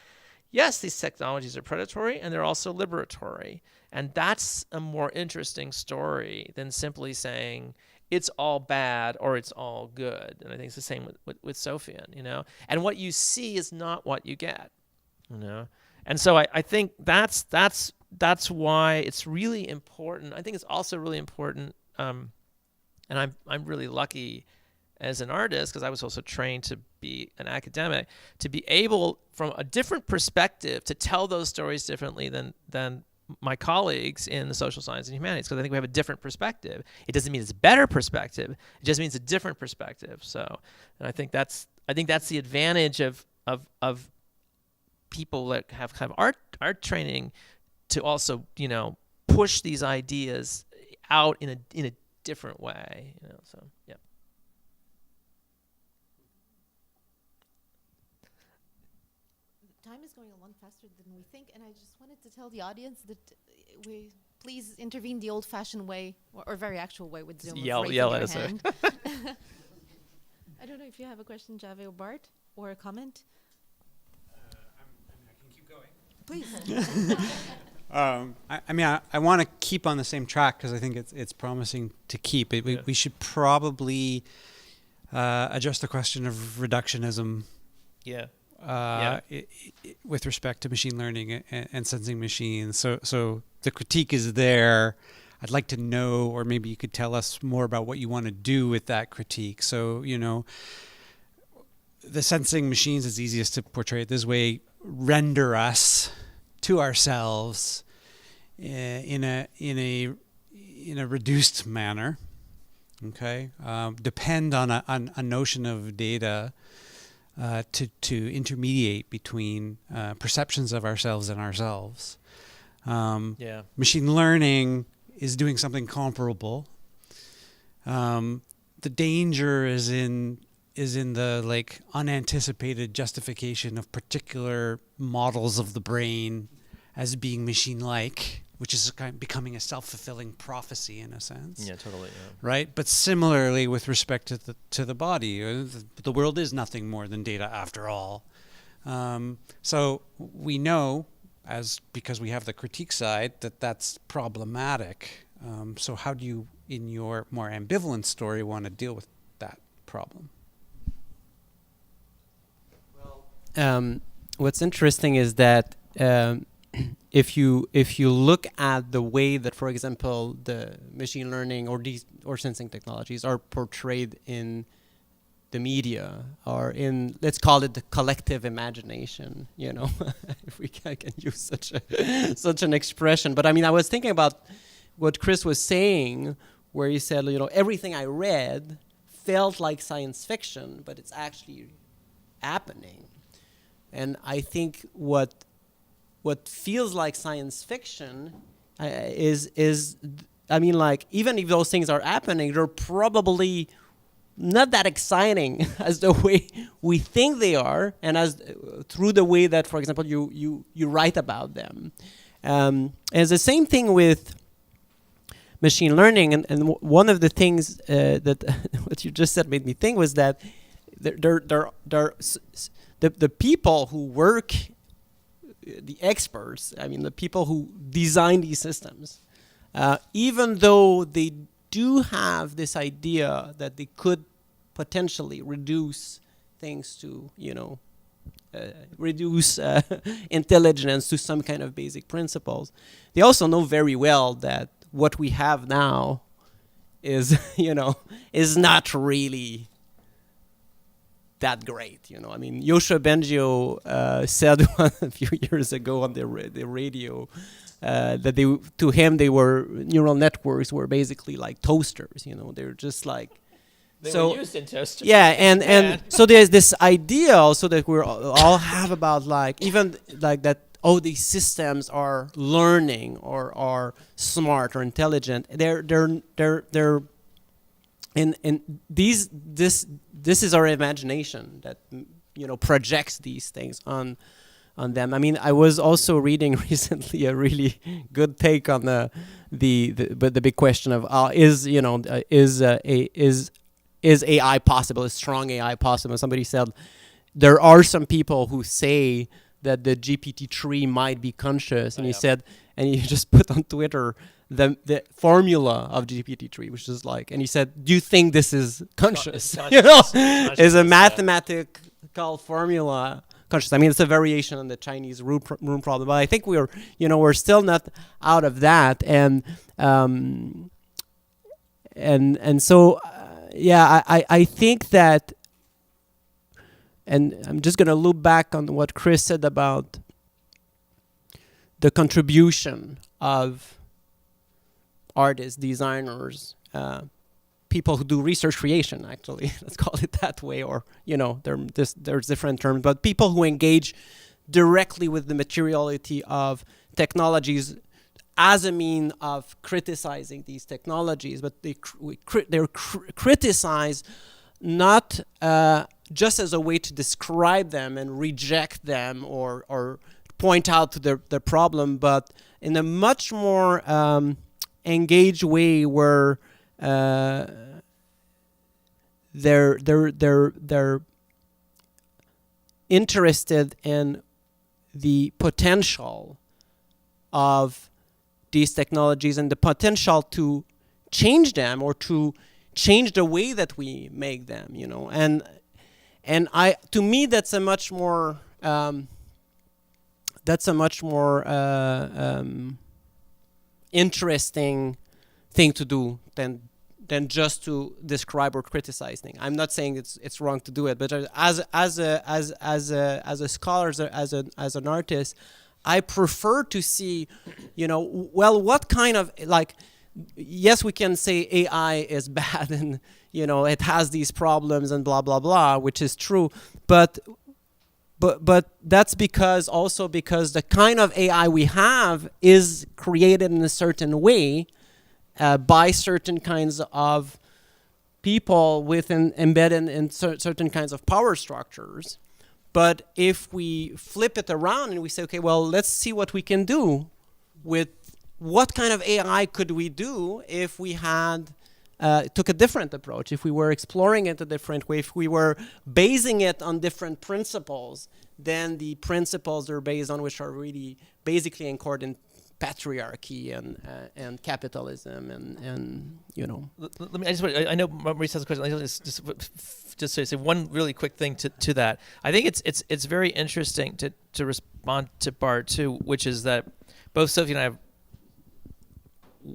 C: yes, these technologies are predatory and they're also liberatory. And that's a more interesting story than simply saying it's all bad or it's all good. And I think it's the same with Sofian, And what you see is not what you get, And so I think that's why it's really important. I think it's also really important, and I'm really lucky as an artist, because I was also trained to be an academic, to be able, from a different perspective, to tell those stories differently than my colleagues in the social science and humanities, because I think we have a different perspective. It doesn't mean it's a better perspective. It just means a different perspective. So, and I think that's the advantage of people that have kind of art training, to also push these ideas out in a different way. So yeah.
A: Time is going a lot faster than we think, and I just wanted to tell the audience that we please intervene the old-fashioned way or very actual way with Zoom.
C: Yell at us.
A: I don't know if you have a question, Jhave or Bart, or a comment.
E: I can keep going.
A: Please.
E: I want to keep on the same track because I think it's promising to keep it. We should probably address the question of reductionism.
C: Yeah.
E: With respect to machine learning and sensing machines. So the critique is there. I'd like to know, or maybe you could tell us more about what you want to do with that critique. So, the sensing machines, is easiest to portray it this way, render us to ourselves in a reduced manner. Okay, depend on a notion of data to intermediate between perceptions of ourselves and ourselves. Machine learning is doing something comparable. The danger is in the like unanticipated justification of particular models of the brain as being machine-like. which is becoming a self-fulfilling prophecy in a sense.
C: Yeah, totally. Yeah.
E: Right? But similarly with respect to the body, the world is nothing more than data after all. So we know, because we have the critique side, that's problematic. So how do you, in your more ambivalent story, want to deal with that problem?
B: What's interesting is that if you look at the way that, for example, the machine learning or sensing technologies are portrayed in the media, or in, let's call it, the collective imagination, if we can use such an expression. But I mean, I was thinking about what Chris was saying, where he said, everything I read felt like science fiction, but it's actually happening. And I think what feels like science fiction is I mean, like, even if those things are happening, they're probably not that exciting as the way we think they are, and as through the way that, for example, you write about them. And it's the same thing with machine learning. And one of the things that what you just said made me think was that the people who work, the experts, I mean, the people who design these systems, even though they do have this idea that they could potentially reduce things to, reduce intelligence to some kind of basic principles, they also know very well that what we have now is, is not really that great. I mean, Yoshua Bengio said a few years ago on the radio that to him neural networks were basically like toasters. They're just like,
C: they were used in toasters.
B: Yeah, and so there's this idea also that we all have about, like, even like that. Oh, these systems are learning or are smart or intelligent. They're and this is our imagination that projects these things on them. I mean, I was also reading recently a really good take on the big question of is AI possible? Is strong AI possible? Somebody said there are some people who say that the GPT-3 might be conscious, and he said, and he just put on Twitter the formula of GPT-3, which is like, and he said, "Do you think this is conscious?" Is a mathematical formula conscious? I mean, it's a variation on the Chinese room problem, but I think we're still not out of that, and so I think that. And I'm just going to loop back on what Chris said about the contribution of artists, designers, people who do research creation, actually, let's call it that way, or, there's different terms, but people who engage directly with the materiality of technologies as a mean of criticizing these technologies, but they criticize not just as a way to describe them and reject them or point out to the problem, but in a much more engaged way where they're interested in the potential of these technologies and the potential to change them or to change the way that we make them, and to me that's a much more interesting thing to do than just to describe or criticize things. I'm not saying it's wrong to do it, but as a scholar, as an artist, I prefer to see, what kind of, like, yes, we can say AI is bad and it has these problems and blah blah blah, which is true, but that's because the kind of AI we have is created in a certain way by certain kinds of people embedded in certain kinds of power structures. But if we flip it around and we say, okay, well, let's see what we can do with what kind of AI could we do if we had took a different approach, if we were exploring it a different way, if we were basing it on different principles than the principles they're based on, which are really basically anchored in patriarchy and capitalism and you know.
C: Let me. I know Maurice has a question. I just say one really quick thing to that. I think it's very interesting to respond to Bart too, which is that both Sophie and I have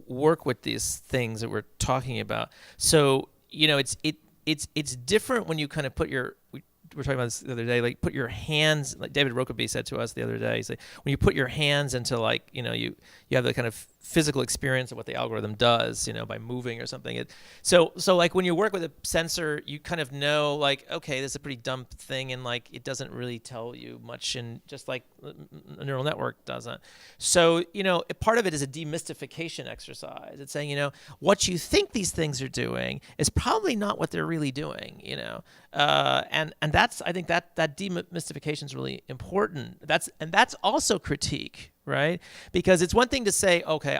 C: work with these things that we're talking about. So you know, it's different when you kind of put your. We were talking about this the other day, like put your hands, like David Rokeby said to us the other day, he's like, when you put your hands into like, you know, you have the kind of physical experience of what the algorithm does, you know, by moving or something. So like when you work with a sensor, you kind of know like, okay, this is a pretty dumb thing and like it doesn't really tell you much, and just like a neural network doesn't. So, you know, part of it is a demystification exercise. It's saying, you know, what you think these things are doing is probably not what they're really doing, you know. And that's, I think that demystification is really important. That's also critique, right? Because it's one thing to say, okay,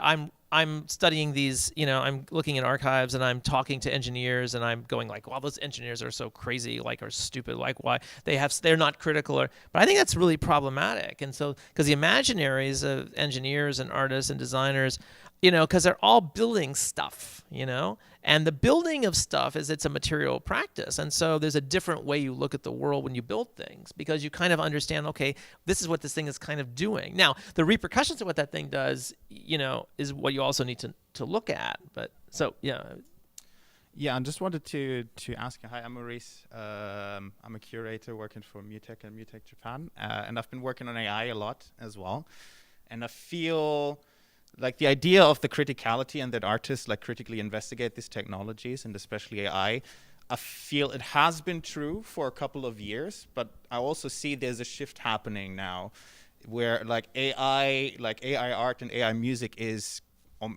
C: I'm studying these, you know, I'm looking in archives and I'm talking to engineers and I'm going like, well, those engineers are so crazy, like, are stupid, like, why they're not critical, but I think that's really problematic. And so, because the imaginaries of engineers and artists and designers, you know, because they're all building stuff, you know, and the building of stuff it's a material practice. And so there's a different way you look at the world when you build things, because you kind of understand, okay, this is what this thing is kind of doing. Now, the repercussions of what that thing does, you know, is what you also need to look at. But so, yeah.
G: Yeah, I just wanted to ask you. Hi, I'm Maurice. I'm a curator working for MUTEC and MUTEC Japan. And I've been working on AI a lot as well. And I feel like the idea of the criticality and that artists like critically investigate these technologies and especially AI, I feel it has been true for a couple of years, but I also see there's a shift happening now where like AI art and AI music is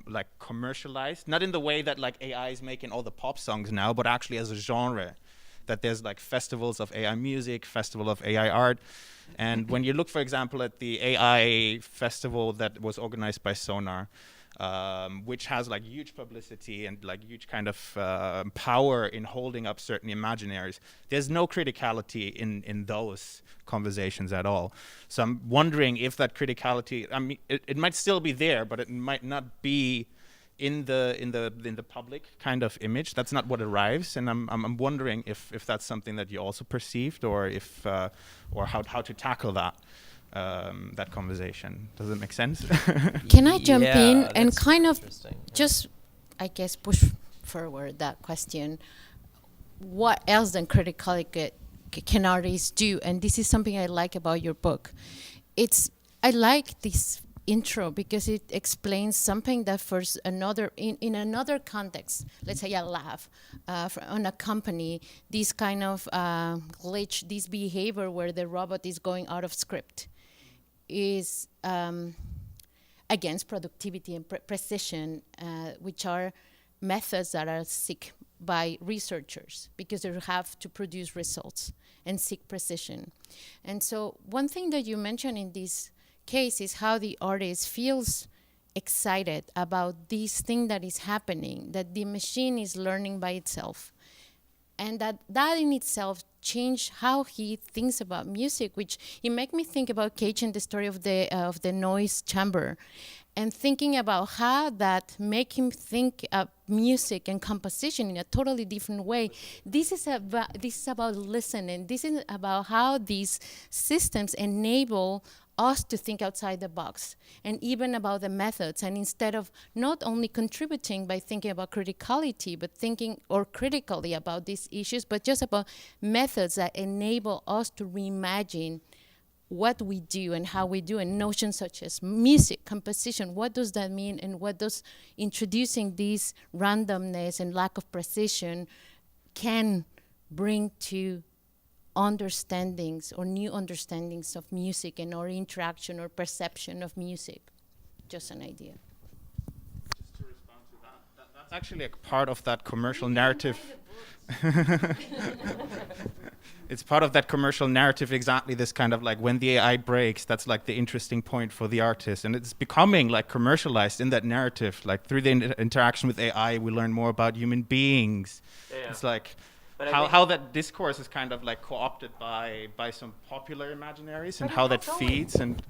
G: like commercialized, not in the way that like AI is making all the pop songs now, but actually as a genre, that there's like festivals of AI music, festival of AI art. And when you look, for example, at the AI festival that was organized by Sonar, which has like huge publicity and like huge kind of power in holding up certain imaginaries, there's no criticality in those conversations at all. So I'm wondering if that criticality, I mean, it might still be there, but it might not be in the public kind of image. That's not what arrives, and I'm wondering if that's something that you also perceived, or if or how to tackle that conversation. Does it make sense?
F: Can I jump in and
C: that's
F: kind of
C: interesting.
F: just, I guess, push forward that question? What else than criticality can artists do? And this is something I like about your book. I like this intro because it explains something that for another in another context, let's say a lab on a company, this kind of glitch, this behavior where the robot is going out of script is against productivity and precision, which are methods that are sought by researchers because they have to produce results and seek precision. And so one thing that you mentioned in this case is how the artist feels excited about this thing that is happening, that the machine is learning by itself, and that in itself changed how he thinks about music, which it made me think about Cage and the story of the noise chamber, and thinking about how that make him think of music and composition in a totally different way. This is about listening. This is about how these systems enable us to think outside the box, and even about the methods. And instead of not only contributing by thinking about criticality, but thinking or critically about these issues, but just about methods that enable us to reimagine what we do and how we do, and notions such as music, composition, what does that mean, and what does introducing this randomness and lack of precision can bring to understandings or new understandings of music and our interaction or perception of music. Just an idea.
G: Just to respond to that's actually a part of that commercial narrative. it's part of that commercial narrative, exactly this kind of like when the AI breaks, that's like the interesting point for the artist. And it's becoming like commercialized in that narrative. Like through the interaction with AI, we learn more about human beings. Yeah. It's like how that discourse is kind of like co-opted by some popular imaginaries and how that feeds. And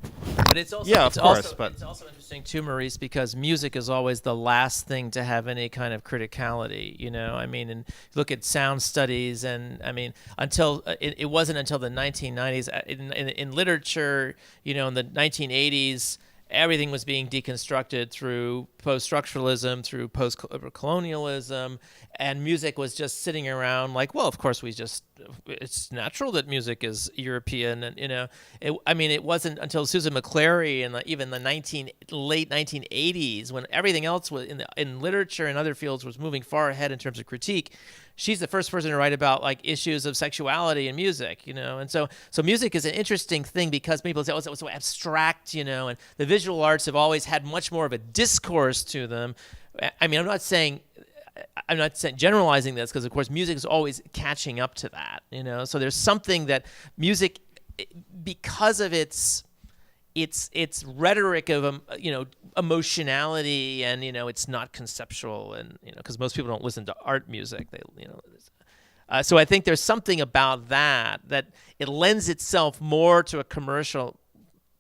C: but it's also, it's also interesting too, Maurice, because music is always the last thing to have any kind of criticality, you know. I mean, and look at sound studies, and I mean, until it wasn't until the 1990s in literature, you know, in the 1980s, everything was being deconstructed through post-structuralism, through post-colonialism, and music was just sitting around like, well, of course it's natural that music is European, and you know, it wasn't until Susan McClary and even the late 1980s, when everything else was in literature and other fields was moving far ahead in terms of critique. She's the first person to write about like issues of sexuality in music, you know, and so music is an interesting thing because people say, oh, it's so abstract, you know, and the visual arts have always had much more of a discourse to them. I mean, I'm not saying generalizing this, because of course music is always catching up to that, you know. So there's something that music, because of its rhetoric of you know, emotionality, and you know, it's not conceptual, and you know, because most people don't listen to art music, they, you know, so I think there's something about that it lends itself more to a commercial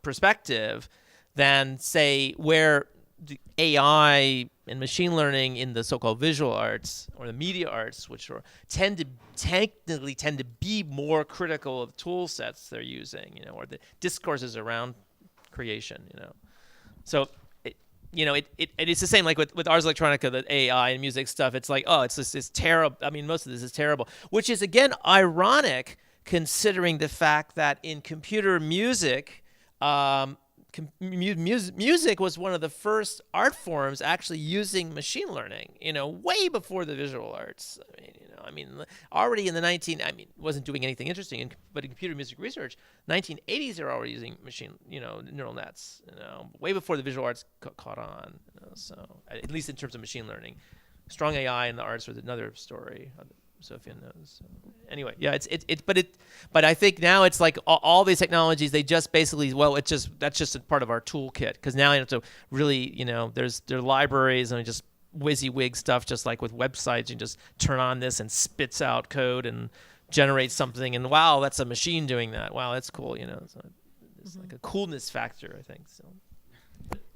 C: perspective than, say, where the AI and machine learning in the so-called visual arts or the media arts, which tend to be more critical of tool sets they're using, you know, or the discourses around creation, you know. So, it's the same like with Ars Electronica, the AI and music stuff. It's like, oh, it's terrible. I mean, most of this is terrible, which is again ironic considering the fact that in computer music, music was one of the first art forms actually using machine learning, you know, way before the visual arts. I mean, already in the wasn't doing anything interesting, but in computer music research, 1980s they're already using neural nets, you know, way before the visual arts caught on. You know, so at least in terms of machine learning, strong AI in the arts was another story. Sofian knows. So anyway, yeah, but I think now it's like all these technologies, they just basically, that's just a part of our toolkit, because now you have to really, you know, there are libraries and just WYSIWYG stuff, just like with websites, you just turn on this and spits out code and generates something, and wow, that's a machine doing that. Wow, that's cool, you know. So it's like a coolness factor, I think. So,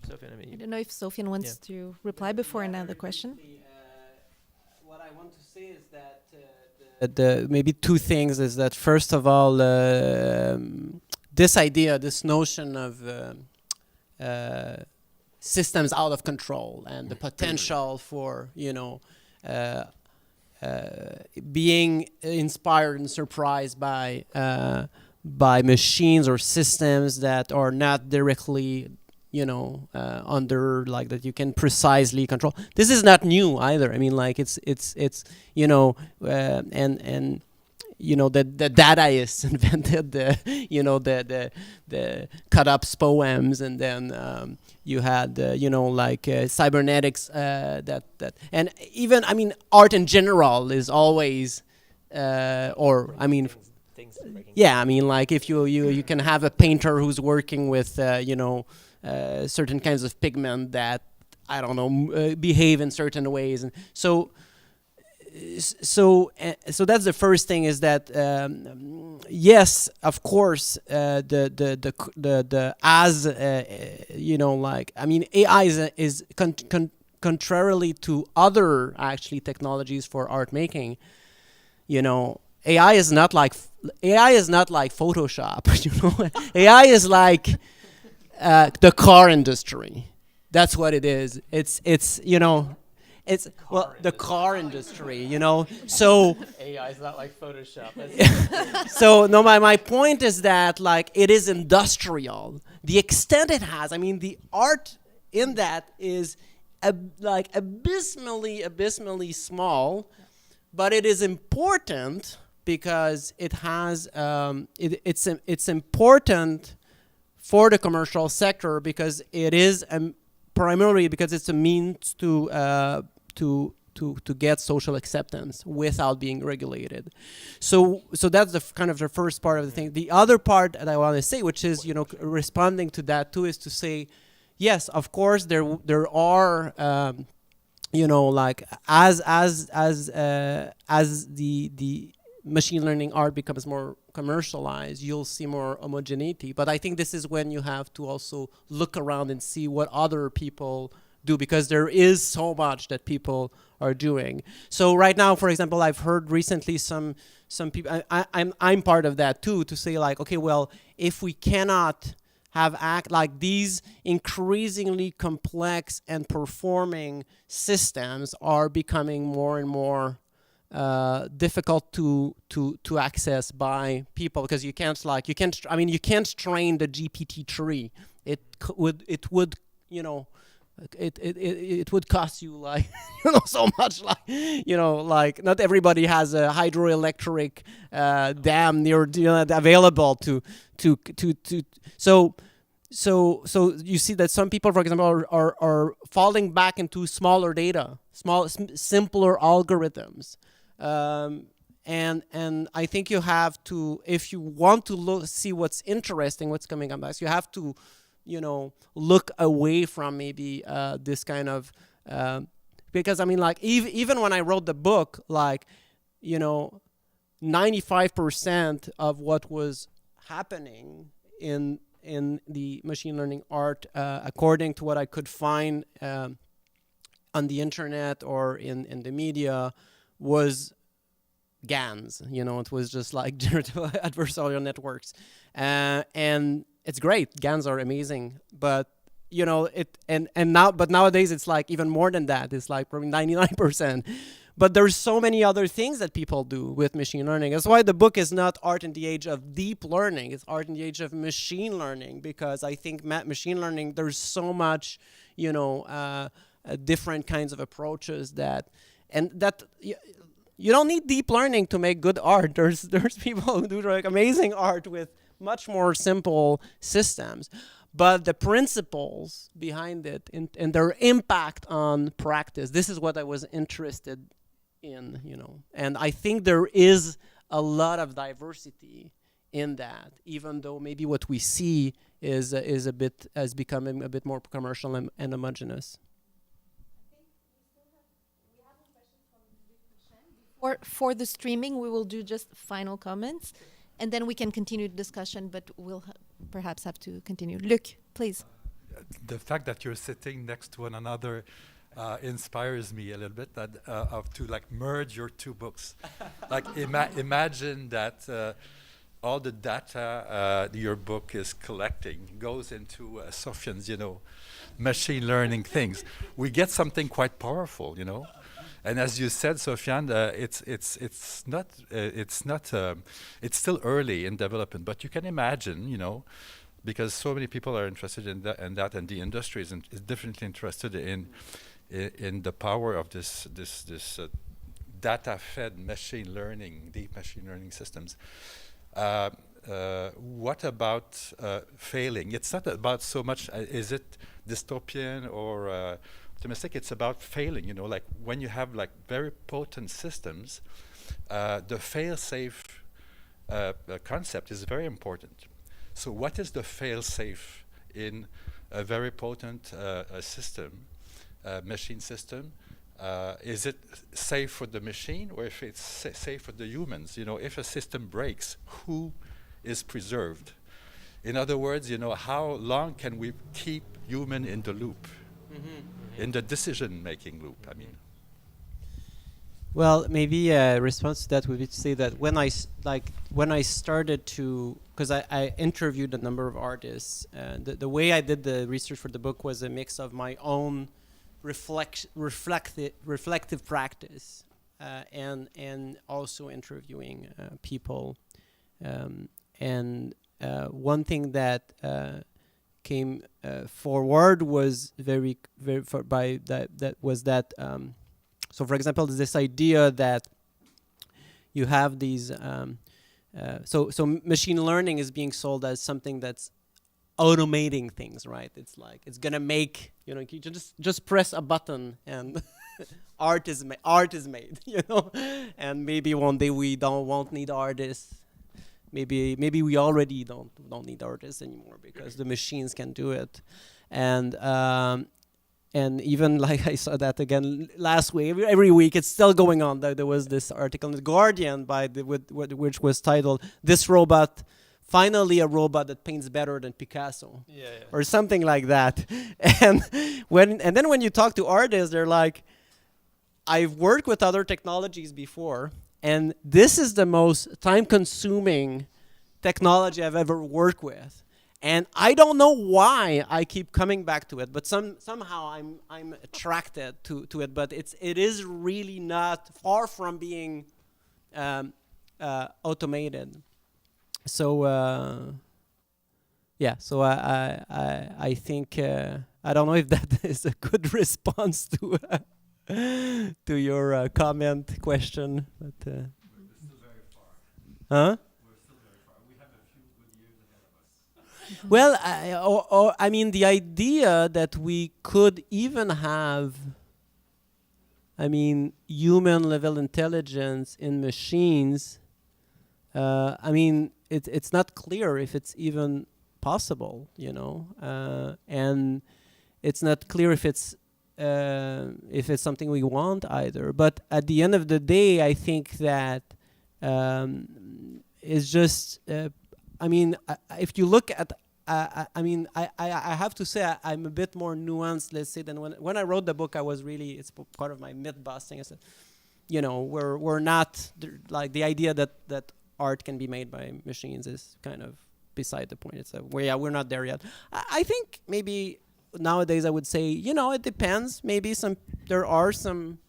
C: Sofian,
A: I don't know if Sofian wants to reply before another question.
B: What I want to say is that the maybe two things is that, first of all, this notion of systems out of control and the potential for, you know, being inspired and surprised by machines or systems that are not directly, you know, under, like, that you can precisely control. This is not new either. I mean, like, it's you know, and you know, the Dadaists invented the cut up poems, and then you had you know, like cybernetics, that and even, I mean, art in general is always or I mean, yeah, I mean, like, if you can have a painter who's working with you know, certain kinds of pigment that, I don't know, behave in certain ways, and so that's the first thing, is that yes, of course, the as you know, like, I mean, AI is contrarily to other actually technologies for art making, you know, AI is not like Photoshop, you know. AI is like the car industry. That's what it is. It's you know, it's the car industry, you know. So
C: AI is not like Photoshop.
B: So no, my point is that, like, it is industrial. The extent it has, I mean, the art in that is like abysmally small, but it is important because it has it's important for the commercial sector, because it is primarily because it's a means to to get social acceptance without being regulated. So that's the kind of the first part of the thing. The other part that I want to say, which is responding to that too, is to say, yes, of course there are like as the machine learning art becomes more commercialized, you'll see more homogeneity. But I think this is when you have to also look around and see what other people do, because there is so much that people are doing. So right now, for example, I've heard recently some people, I'm part of that too, to say like, okay, well, if we cannot have like these increasingly complex and performing systems are becoming more and more difficult to access by people, because you can't train the GPT tree. It would cost you like so much, like not everybody has a hydroelectric dam near available to so you see that some people, for example, are falling back into smaller data, simpler algorithms. And I think you have to, if you want to see what's interesting, what's coming up next, you have to, look away from maybe this kind of, because I mean, like even when I wrote the book, 95% of what was happening in the machine learning art, according to what I could find on the internet or in the media, was GANs. It was just like generative adversarial networks, and it's great. GANs are amazing, but nowadays it's like even more than that. It's like probably 99%. But there's so many other things that people do with machine learning. That's why the book is not art in the age of deep learning. It's art in the age of machine learning, because I think machine learning, there's so much, different kinds of approaches that you don't need deep learning to make good art. There's people who do like amazing art with much more simple systems. But the principles behind it and their impact on practice, this is what I was interested in, And I think there is a lot of diversity in that, even though maybe what we see is becoming a bit more commercial and homogeneous.
A: For the streaming, we will do just final comments, and then we can continue the discussion, but we'll perhaps have to continue. Luc, please.
H: The fact that you're sitting next to one another inspires me a little bit, to like merge your two books. Like imagine that all the data your book is collecting goes into Sofian's, machine learning things. We get something quite powerful, And as you said, Sofian, it's still early in development, but you can imagine, because so many people are interested in that, and the industry is definitely interested in the power of this data-fed machine learning, deep machine learning systems. What about failing? It's not about so much is it dystopian or optimistic. It's about failing. Like when you have like very potent systems, the fail-safe concept is very important. So what is the fail-safe in a very potent system, machine system? Is it safe for the machine, or if it's safe for the humans? If a system breaks, who is preserved? In other words, how long can we keep human in the loop, in the decision-making loop? I mean.
B: Well, maybe a response to that would be to say that when I started to, because I interviewed a number of artists, the way I did the research for the book was a mix of my own reflective practice and also interviewing people. And one thing that came forward was so for example, there's this idea that you have these so machine learning is being sold as something that's automating things, right? It's like it's gonna make, you just press a button and art is made, you know, and maybe one day we won't need artists. Maybe we already don't need artists anymore because the machines can do it, and even like I saw that again last week. Every week it's still going on. There was this article in the Guardian which was titled "This Robot." Finally, a robot that paints better than Picasso, or something like that. And then when you talk to artists, they're like, "I've worked with other technologies before, and this is the most time-consuming technology I've ever worked with, and I don't know why I keep coming back to it, but somehow I'm attracted to it. But it is really not far from being automated." So so I think I don't know if that is a good response to your comment question, but
H: We're still very far.
B: huh?
H: We're still very far. We have a few good years ahead of us.
B: Well, I mean, the idea that we could even have, I mean, human level intelligence in machines. I mean, it's not clear if it's even possible, you know, and it's not clear if it's something we want either. But at the end of the day, I think that it's just. I mean, if you look at, I mean, I have to say I'm a bit more nuanced, let's say, than when I wrote the book. I was really, it's part of my myth busting. I said, you know, we're not like the idea that art can be made by machines is kind of beside the point. It's we're not there yet. I think maybe nowadays I would say, you know, it depends. Maybe there are some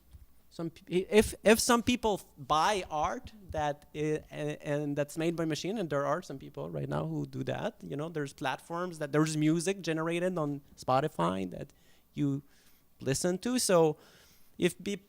B: if some people buy art and that's made by machine, and there are some people right now who do that. You know, there's platforms there's music generated on Spotify that you listen to. So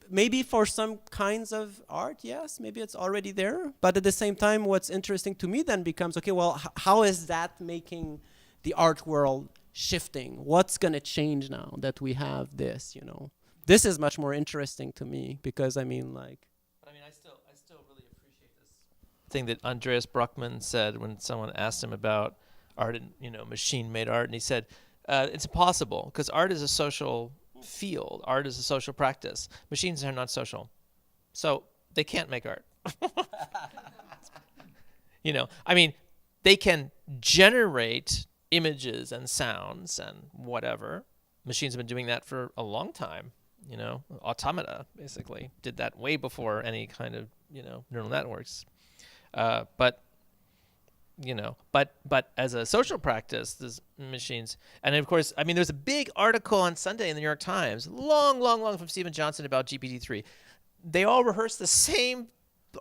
B: maybe for some kinds of art, yes, maybe it's already there. But at the same time, what's interesting to me then becomes, okay, well, how is that making the art world shifting? What's going to change now that we have this, you know? This is much more interesting to me because, I mean, like...
C: I mean, I still really appreciate this thing that Andreas Bruckmann said when someone asked him about art and, you know, machine-made art. And he said, it's impossible because art is a social field. Art is a social practice. Machines are not social, so they can't make art. You know, I mean, they can generate images and sounds and whatever. Machines have been doing that for a long time. You know, automata basically did that way before any kind of, you know, neural networks. But you know, but as a social practice, there's machines. And of course, I mean, there's a big article on Sunday in the New York Times, long from Stephen Johnson about GPT-3. They all rehearse the same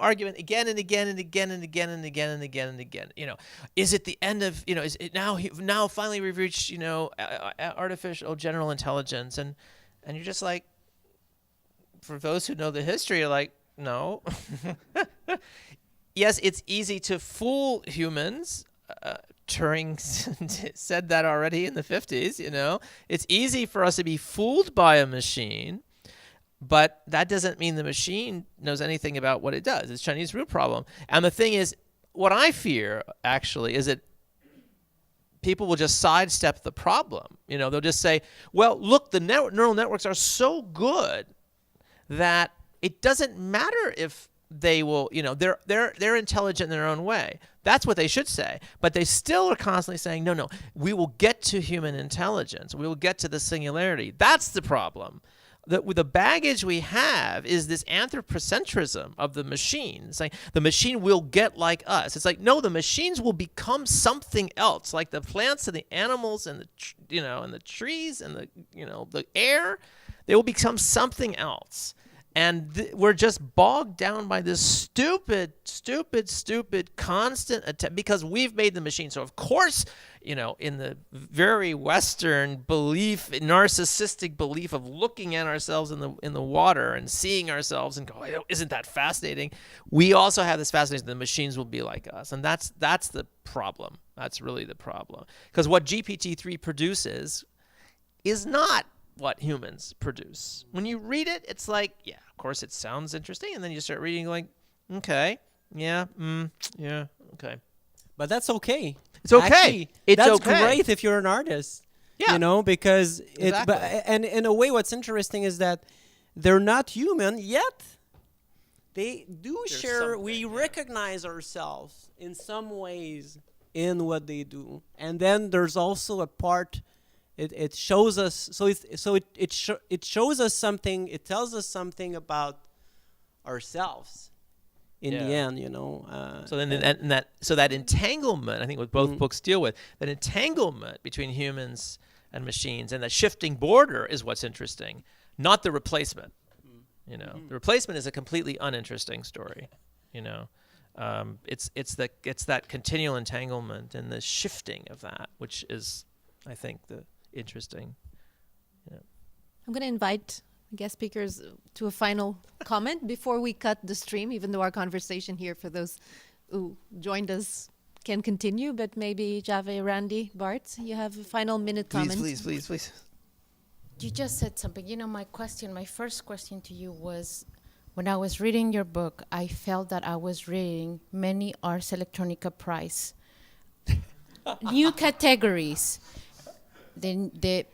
C: argument again and again and again and again and again and again and again. You know, is it the end of, you know, is it now finally we've reached, you know, artificial general intelligence? And you're just like, for those who know the history, you're like, no. Yes, it's easy to fool humans. Turing said that already in the 50s, you know. It's easy for us to be fooled by a machine, but that doesn't mean the machine knows anything about what it does. It's a Chinese root problem. And the thing is, what I fear, actually, is that people will just sidestep the problem. You know, they'll just say, well, look, the neural networks are so good that it doesn't matter if they will, you know, they're intelligent in their own way. That's what they should say. But they still are constantly saying, no, we will get to human intelligence. We will get to the singularity. That's the problem. The baggage we have is this anthropocentrism of the machine. It's like the machine will get like us. It's like, no, the machines will become something else, like the plants and the animals and the trees and the air. They will become something else. And we're just bogged down by this stupid, constant attempt because we've made the machine. So, of course, you know, in the very Western belief, narcissistic belief of looking at ourselves in the water and seeing ourselves and going, oh, isn't that fascinating? We also have this fascination that the machines will be like us. And that's the problem. That's really the problem. Because what GPT-3 produces is not what humans produce. When you read it, it's like, yeah, of course it sounds interesting, and then you start reading like, okay, yeah, yeah, okay.
B: But that's okay.
C: It's okay.
B: Actually,
C: It's
B: that's
C: okay.
B: great if you're an artist.
C: Yeah.
B: You know, because
C: Exactly.
B: and in a way, what's interesting is that they're not human yet. They do
C: There's
B: share. We
C: something, yeah.
B: recognize ourselves in some ways in what they do, and then there's also a part. It shows us. It shows us something. It tells us something about ourselves. In the
C: Yeah.
B: end, you know.
C: So then, that entanglement, I think, what both books deal with, that entanglement between humans and machines, and that shifting border is what's interesting, not the replacement. You know, the replacement is a completely uninteresting story. You know, it's that continual entanglement and the shifting of that, which is, I think, the interesting. Yeah.
A: I'm going to invite guest speakers to a final comment before we cut the stream, even though our conversation here for those who joined us can continue. But maybe Jhave, Randy, Bart, you have a final minute comment.
C: Please.
F: You just said something. You know, my first question to you was, when I was reading your book, I felt that I was reading many Ars Electronica Prize. New categories. The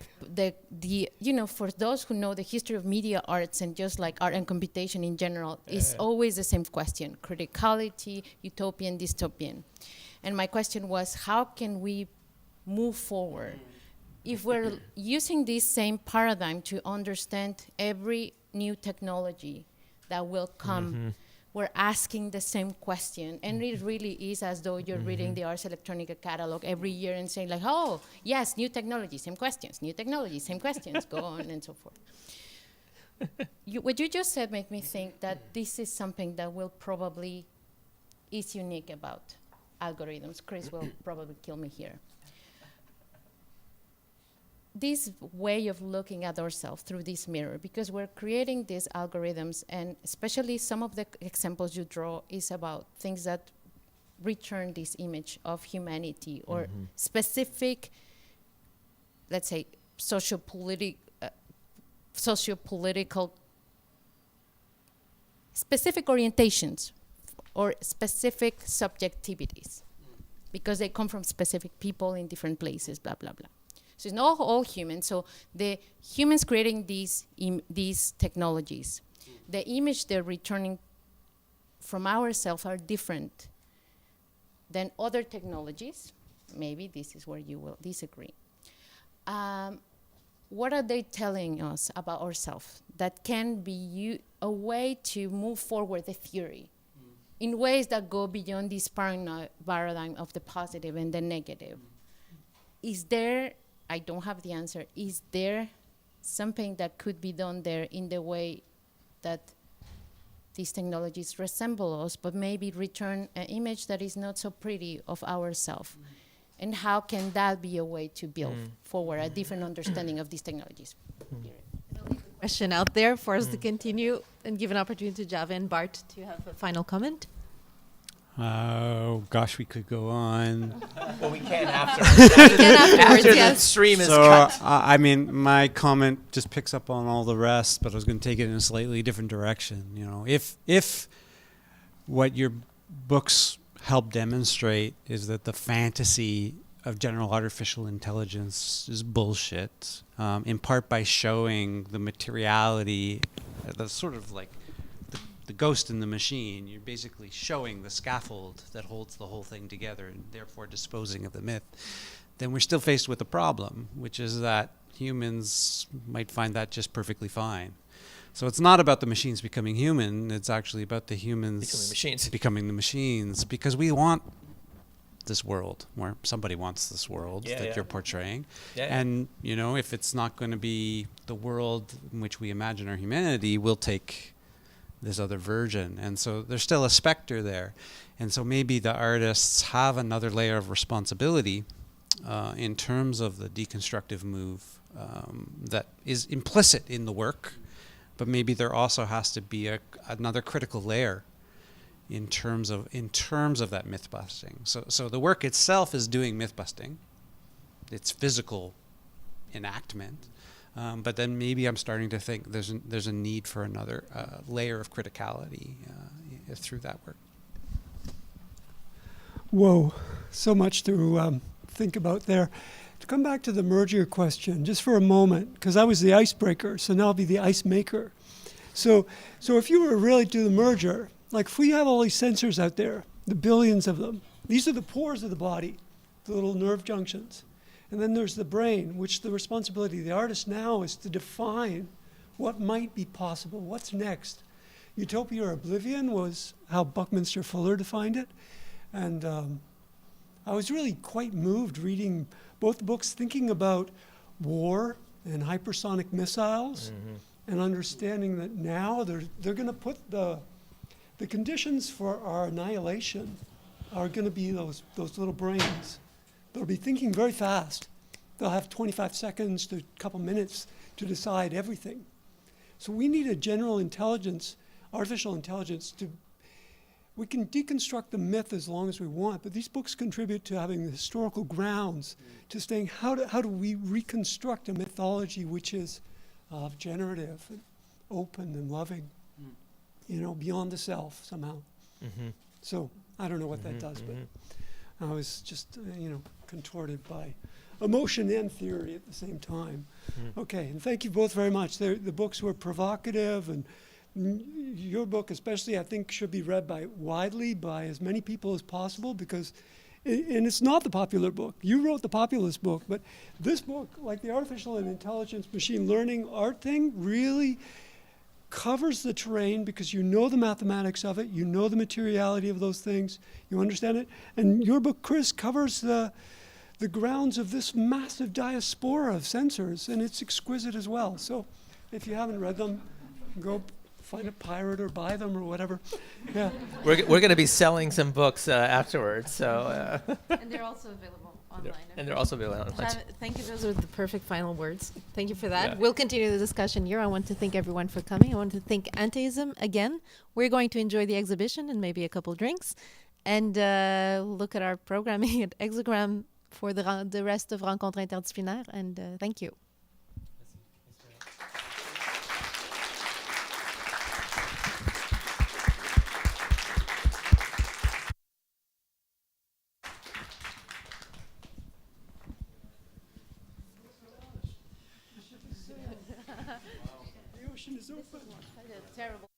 F: you know, for those who know the history of media arts and just like art and computation in general, is always the same question: criticality, utopian, dystopian. And my question was, how can we move forward if we're using this same paradigm to understand every new technology that will come? We're asking the same question, and it really is as though you're reading the Ars Electronica catalog every year and saying like, oh, yes, new technology, same questions, new technology, same questions, go on and so forth. What you just said made me think that this is something that will probably is unique about algorithms. Chris will probably kill me here. This way of looking at ourselves through this mirror, because we're creating these algorithms, and especially some of the examples you draw is about things that return this image of humanity or specific, let's say, sociopolitical, specific orientations or specific subjectivities, because they come from specific people in different places, blah, blah, blah. So it's not all humans. So the humans creating these technologies, the image they're returning from ourselves are different than other technologies. Maybe this is where you will disagree. What are they telling us about ourselves that can be a way to move forward the theory in ways that go beyond this paradigm of the positive and the negative? Is there, I don't have the answer, is there something that could be done there in the way that these technologies resemble us, but maybe return an image that is not so pretty of ourselves? And how can that be a way to build forward a different understanding of these technologies?
A: Question out there for us to continue and give an opportunity to Jhave and Bart to have a final comment.
E: Oh gosh, we could go on.
C: Well, we can after.
A: Afterwards,
C: The
A: yes.
C: stream is
E: So
C: cut.
E: I mean, my comment just picks up on all the rest, but I was going to take it in a slightly different direction. You know, if what your books help demonstrate is that the fantasy of general artificial intelligence is bullshit, in part by showing the materiality, the sort of like the ghost in the machine. You're basically showing the scaffold that holds the whole thing together and therefore disposing of the myth. Then we're still faced with a problem, which is that humans might find that just perfectly fine. So it's not about the machines becoming human, it's actually about the humans becoming the machines, because we want this world, where somebody wants this world that you're portraying. And, you know, if it's not going to be the world in which we imagine our humanity, we'll take this other version. And so there's still a specter there. And so maybe the artists have another layer of responsibility in terms of the deconstructive move that is implicit in the work, but maybe there also has to be another critical layer in terms of that myth busting. So the work itself is doing myth busting, it's physical enactment, But then maybe I'm starting to think there's a need for another layer of criticality through that work.
D: Whoa, so much to think about there. To come back to the merger question, just for a moment, because I was the icebreaker, so now I'll be the ice maker. So if you were really to do the merger, like if we have all these sensors out there, the billions of them, these are the pores of the body, the little nerve junctions. And then there's the brain, which the responsibility of the artist now is to define what might be possible, what's next. Utopia or oblivion was how Buckminster Fuller defined it. And I was really quite moved reading both the books, thinking about war and hypersonic missiles, and understanding that now they're going to put the conditions for our annihilation are going to be those little brains. They'll be thinking very fast. They'll have 25 seconds to a couple minutes to decide everything. So we need a general intelligence, artificial intelligence, we can deconstruct the myth as long as we want, but these books contribute to having the historical grounds, to saying how do we reconstruct a mythology which is generative and open and loving, beyond the self somehow. So I don't know what that does, but I was just, contorted by emotion and theory at the same time. Okay, and thank you both very much. The books were provocative, and your book especially, I think, should be read widely by as many people as possible, because, and it's not the popular book. You wrote the populist book, but this book, like the artificial and intelligence machine learning art thing, really covers the terrain, because you know the mathematics of it, you know the materiality of those things, you understand it. And your book, Chris, covers the grounds of this massive diaspora of sensors, and it's exquisite as well. So if you haven't read them, go find a pirate or buy them or whatever. Yeah.
C: We're going to be selling some books afterwards, so.
A: And they're also available online.
C: And they're also available online.
A: Jhave, thank you. Those are the perfect final words. Thank you for that.
C: Yeah.
A: We'll continue the discussion here. I want to thank everyone for coming. I want to thank Anteism again. We're going to enjoy the exhibition and maybe a couple drinks, and look at our programming at Exogram for the rest of Rencontres Interdisciplinaires. And thank you.
D: The ocean is open.
A: Terrible.